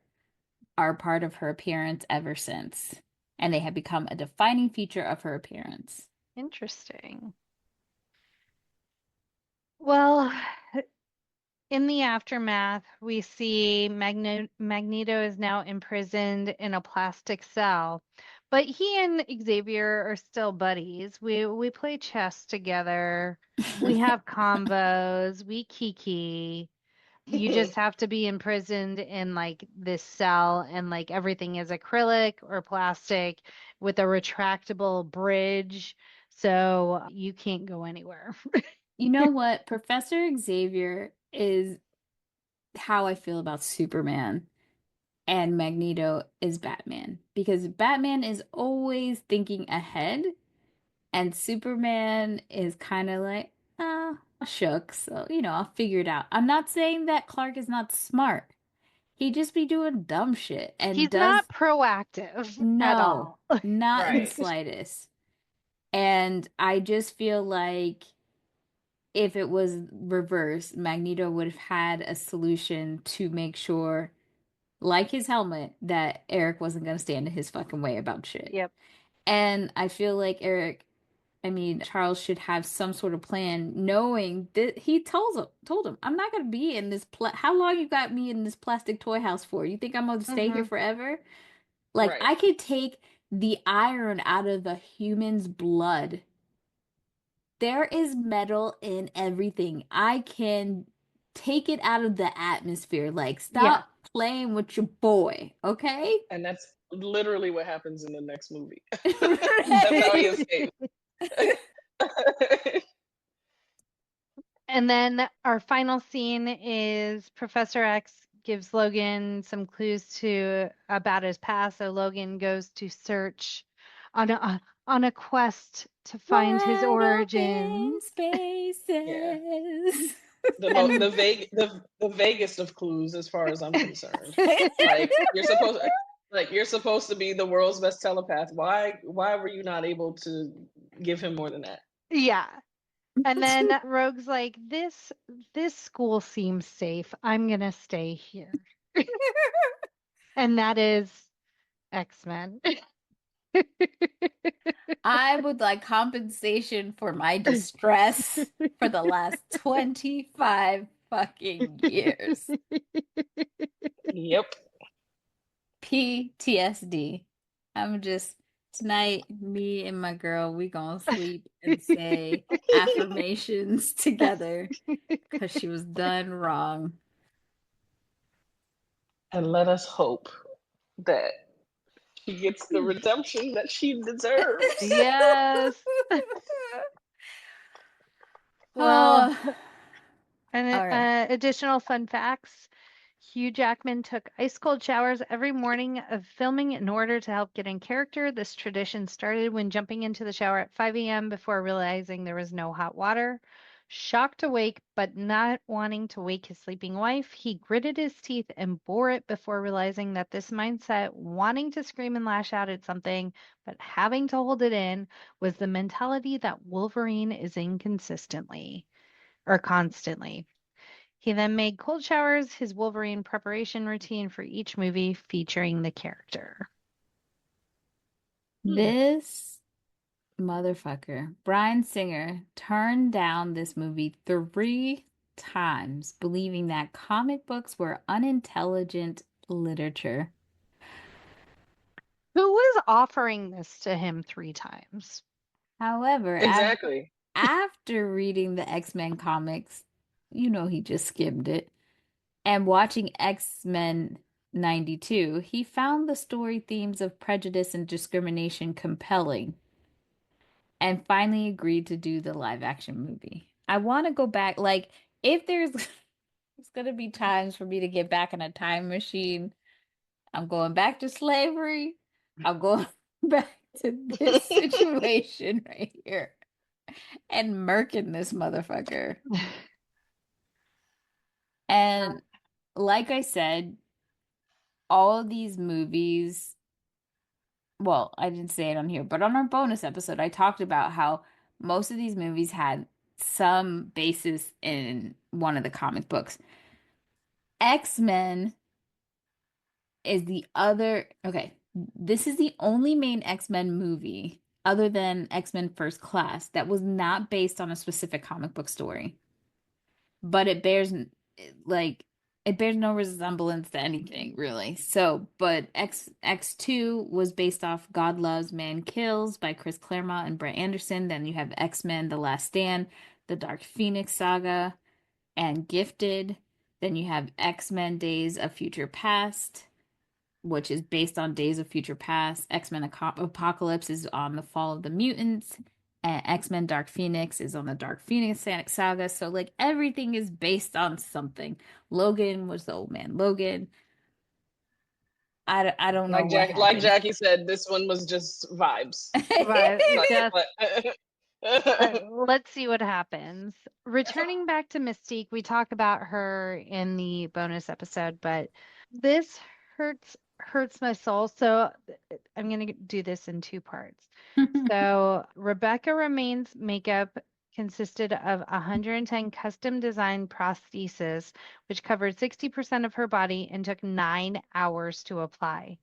are part of her appearance ever since, and they have become a defining feature of her appearance. Interesting. Well, in the aftermath, we see Magneto is now imprisoned in a plastic cell, but he and Xavier are still buddies. We play chess together. We have combos. We kiki. You just have to be imprisoned in like this cell, and like everything is acrylic or plastic with a retractable bridge, so you can't go anywhere. You know what? Professor Xavier is how I feel about Superman, and Magneto is Batman, because Batman is always thinking ahead, and Superman is kind of like, shucks, so, I'll figure it out. I'm not saying that Clark is not smart. He just be doing dumb shit and He's does, not proactive at no, all. not in the Right. slightest. And I just feel like if it was reversed, Magneto would have had a solution to make sure, like his helmet, that Eric wasn't going to stand in his fucking way about shit. Yep. And I feel like Charles should have some sort of plan, knowing that he told him, I'm not going to be in this, how long you got me in this plastic toy house for? You think I'm going to stay here forever? Like, Right. I could take the iron out of a human's blood. There is metal in everything. I can take it out of the atmosphere. Like, stop playing with your boy, okay? And that's literally what happens in the next movie. Right. That's how he escapes. And then our final scene is Professor X gives Logan some clues about his past. So Logan goes to search on a quest to find his Wide origins. open spaces. The vaguest of clues, as far as I'm concerned. Like, you're supposed to be the world's best telepath. Why were you not able to give him more than that? Yeah. And then Rogue's like, this school seems safe. I'm gonna stay here. And that is X-Men. I would like compensation for my distress for the last 25 fucking years. Yep. PTSD. Tonight, me and my girl, we gonna sleep and say affirmations together because she was done wrong. And let us hope that she gets the redemption that she deserves. Yes. Well, Oh, and all right. additional fun facts. Hugh Jackman took ice cold showers every morning of filming in order to help get in character. This tradition started when jumping into the shower at 5 a.m. before realizing there was no hot water. Shocked awake, but not wanting to wake his sleeping wife, he gritted his teeth and bore it before realizing that this mindset, wanting to scream and lash out at something, but having to hold it in, was the mentality that Wolverine is in consistently or constantly. He then made cold showers his Wolverine preparation routine for each movie featuring the character. This motherfucker, Bryan Singer, turned down this movie 3 times, believing that comic books were unintelligent literature. Who was offering this to him 3 times? However, Exactly. after reading the X-Men comics, he just skimmed it, and watching X-Men 92, he found the story themes of prejudice and discrimination compelling and finally agreed to do the live action movie. I want to go back, like, if there's it's gonna be times for me to get back in a time machine, I'm going back to slavery. I'm going back to this situation right here and murking this motherfucker. And like I said, all of these movies, well, I didn't say it on here, but on our bonus episode, I talked about how most of these movies had some basis in one of the comic books. X-Men is the other, okay, this is the only main X-Men movie other than X-Men First Class that was not based on a specific comic book story. But like it bears no resemblance to anything really. So, but X2 was based off God Loves, Man Kills by Chris Claremont and Brett Anderson. Then you have X-Men: The Last Stand, The Dark Phoenix Saga, and Gifted. Then you have X-Men: Days of Future Past, which is based on Days of Future Past. X-Men Apocalypse is on the fall of the mutants. And X-Men Dark Phoenix is on the Dark Phoenix saga. So, like, everything is based on something. Logan was the old man Logan. I don't know what Like happened. Jackie said, this one was just vibes. But Like, just like- let's see what happens. Returning back to Mystique, we talk about her in the bonus episode, but this hurts my soul. So I'm going to do this in 2 parts. So Rebecca Romaine's makeup consisted of 110 custom designed prostheses, which covered 60% of her body and took 9 hours to apply.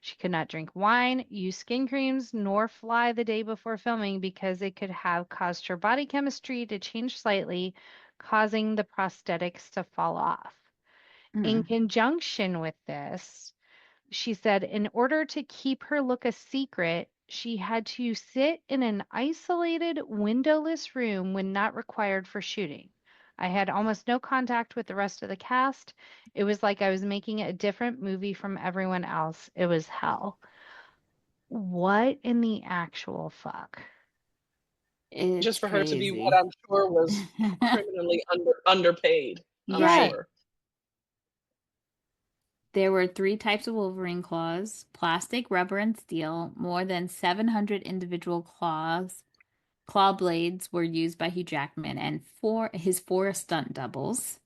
She could not drink wine, use skin creams, nor fly the day before filming because it could have caused her body chemistry to change slightly, causing the prosthetics to fall off. In conjunction with this, she said in order to keep her look a secret, she had to sit in an isolated, windowless room when not required for shooting. I had almost no contact with the rest of the cast. It was like I was making a different movie from everyone else. It was hell. What in the actual fuck? It's just for her to be what crazy. I'm sure was criminally underpaid. I'm Yes. sure. There were 3 types of Wolverine claws: plastic, rubber, and steel. More than 700 individual claw blades were used by Hugh Jackman and his 4 stunt doubles.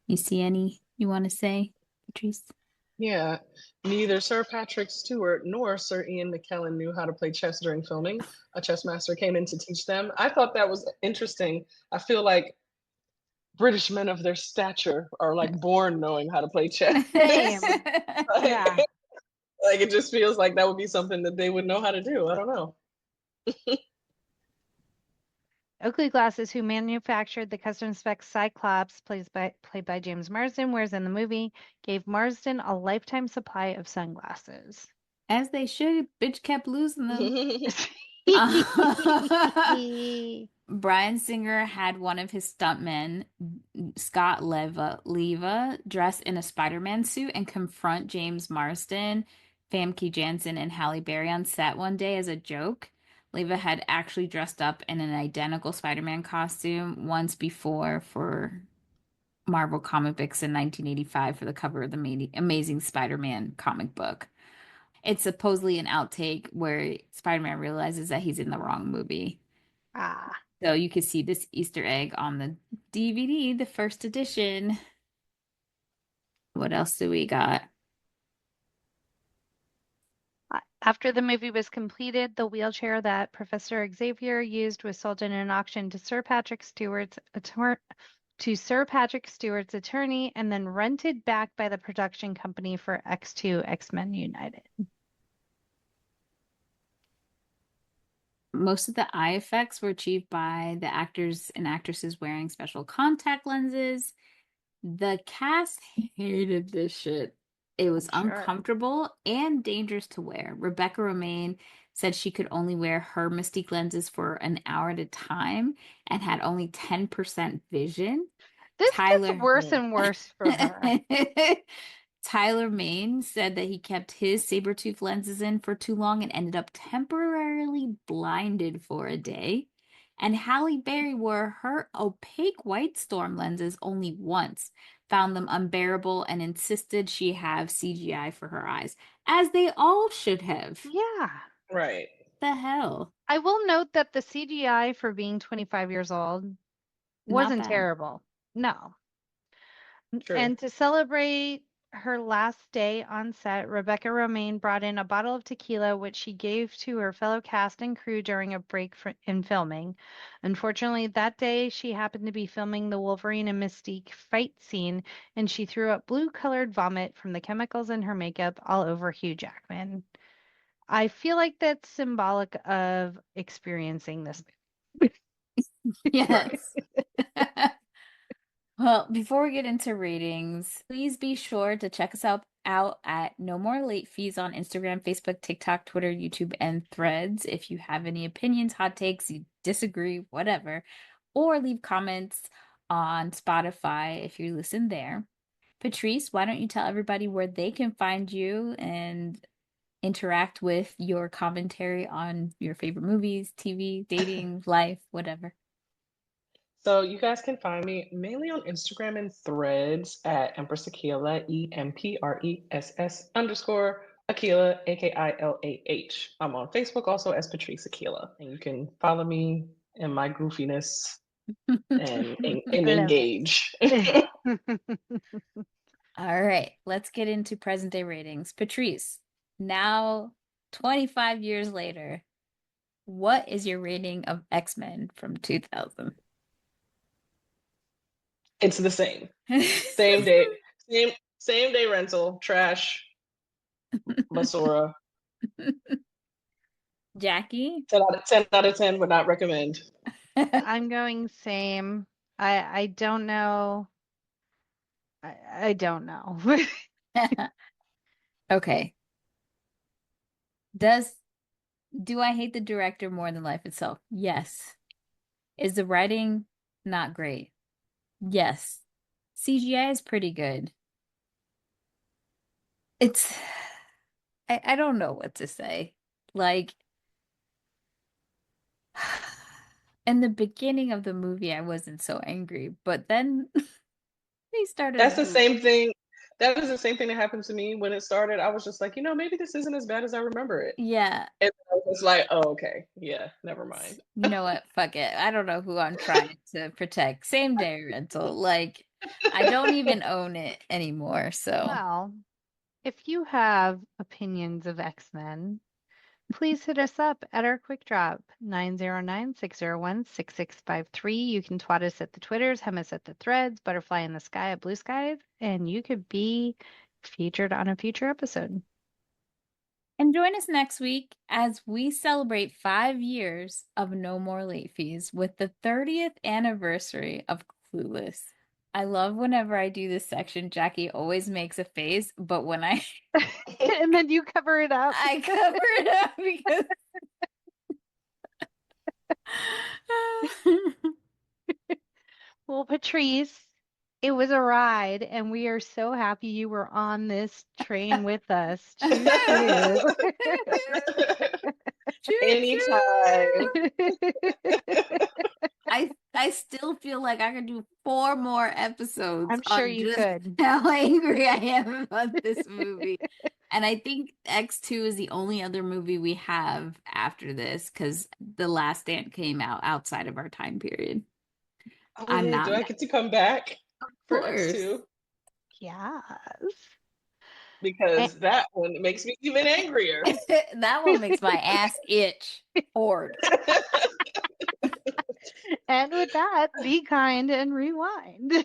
You see any you want to say, Patrice? Yeah, neither Sir Patrick Stewart nor Sir Ian McKellen knew how to play chess during filming. A chess master came in to teach them. I thought that was interesting. I feel like British men of their stature are like born knowing how to play chess. Same. Like, Yeah. like it just feels like that would be something that they would know how to do. I don't know. Oakley Glasses, who manufactured the custom spec Cyclops, played by James Marsden, wears in the movie, gave Marsden a lifetime supply of sunglasses. As they should. Bitch kept losing them. Bryan Singer had one of his stuntmen, Scott Leva, dress in a Spider-Man suit and confront James Marsden, Famke Janssen, and Halle Berry on set one day as a joke. Leva had actually dressed up in an identical Spider-Man costume once before for Marvel comic books in 1985 for the cover of the Amazing Spider-Man comic book. It's supposedly an outtake where Spider-Man realizes that he's in the wrong movie. Ah. So you can see this Easter egg on the DVD, the first edition. What else do we got? After the movie was completed, the wheelchair that Professor Xavier used was sold in an auction to Sir Patrick Stewart's attorney and then rented back by the production company for X2 X-Men United. Most of the eye effects were achieved by the actors and actresses wearing special contact lenses. The cast hated this shit. It was uncomfortable and dangerous to wear. Rebecca Romaine said she could only wear her Mystique lenses for an hour at a time and had only 10% vision. This gets worse and worse for her. Tyler Mane said that he kept his saber-tooth lenses in for too long and ended up temporarily blinded for a day. And Halle Berry wore her opaque White Storm lenses only once, found them unbearable, and insisted she have CGI for her eyes, as they all should have. Yeah. Right. The hell? I will note that the CGI for being 25 years old wasn't terrible. No. True. And to celebrate her last day on set, Rebecca Romaine brought in a bottle of tequila, which she gave to her fellow cast and crew during a break in filming. Unfortunately, that day she happened to be filming the Wolverine and Mystique fight scene, and she threw up blue-colored vomit from the chemicals in her makeup all over Hugh Jackman. I feel like that's symbolic of experiencing this. Yes. Well, before we get into ratings, please be sure to check us out at No More Late Fees on Instagram, Facebook, TikTok, Twitter, YouTube, and Threads. If you have any opinions, hot takes, you disagree, whatever, or leave comments on Spotify if you listen there. Patrice, why don't you tell everybody where they can find you and interact with your commentary on your favorite movies, TV, dating, life, whatever. So you guys can find me mainly on Instagram and Threads at Empress Akila, EMPRESS _ AKILAH. I'm on Facebook also as Patrice Akila, and you can follow me in my goofiness and engage. All right, let's get into present day ratings. Patrice, now 25 years later, what is your rating of X-Men from 2000? It's the same. Same day. Same day rental. Trash. Masora. Jackie? 10 out of 10 would not recommend. I'm going same. I don't know. I don't know. Okay. Do I hate the director more than life itself? Yes. Is the writing not great? Yes. CGI is pretty good. I don't know what to say. Like, in the beginning of the movie, I wasn't so angry, but then they started. That's the same thing. That is the same thing that happened to me when it started. I was just like, maybe this isn't as bad as I remember it. Yeah. And I was like, oh, okay. Yeah, never mind. You know what? Fuck it. I don't know who I'm trying to protect. Same day rental. Like, I don't even own it anymore. So, well, if you have opinions of X-Men, please hit us up at our quick drop 909-601-6653. You can twat us at the Twitters, hem us at the Threads, butterfly in the sky at Blue Skies, and you could be featured on a future episode. and join us next week as we celebrate 5 years of No More Late Fees with the 30th anniversary of Clueless. I love whenever I do this section, Jackie always makes a face, but when I and then you cover it up. I cover it up because Well, Patrice, it was a ride, and we are so happy you were on this train with us. Choo-choo. Anytime. I still feel like I could do 4 more episodes I'm sure on you just could. how angry I am about this movie. And I think X2 is the only other movie we have after this because The Last Stand came out outside of our time period. Oh I'm yeah, not do I mad. get to come back Of for course. X2? Yes. Because that one makes me even angrier. That one makes my ass itch hard. And with that, be kind and rewind.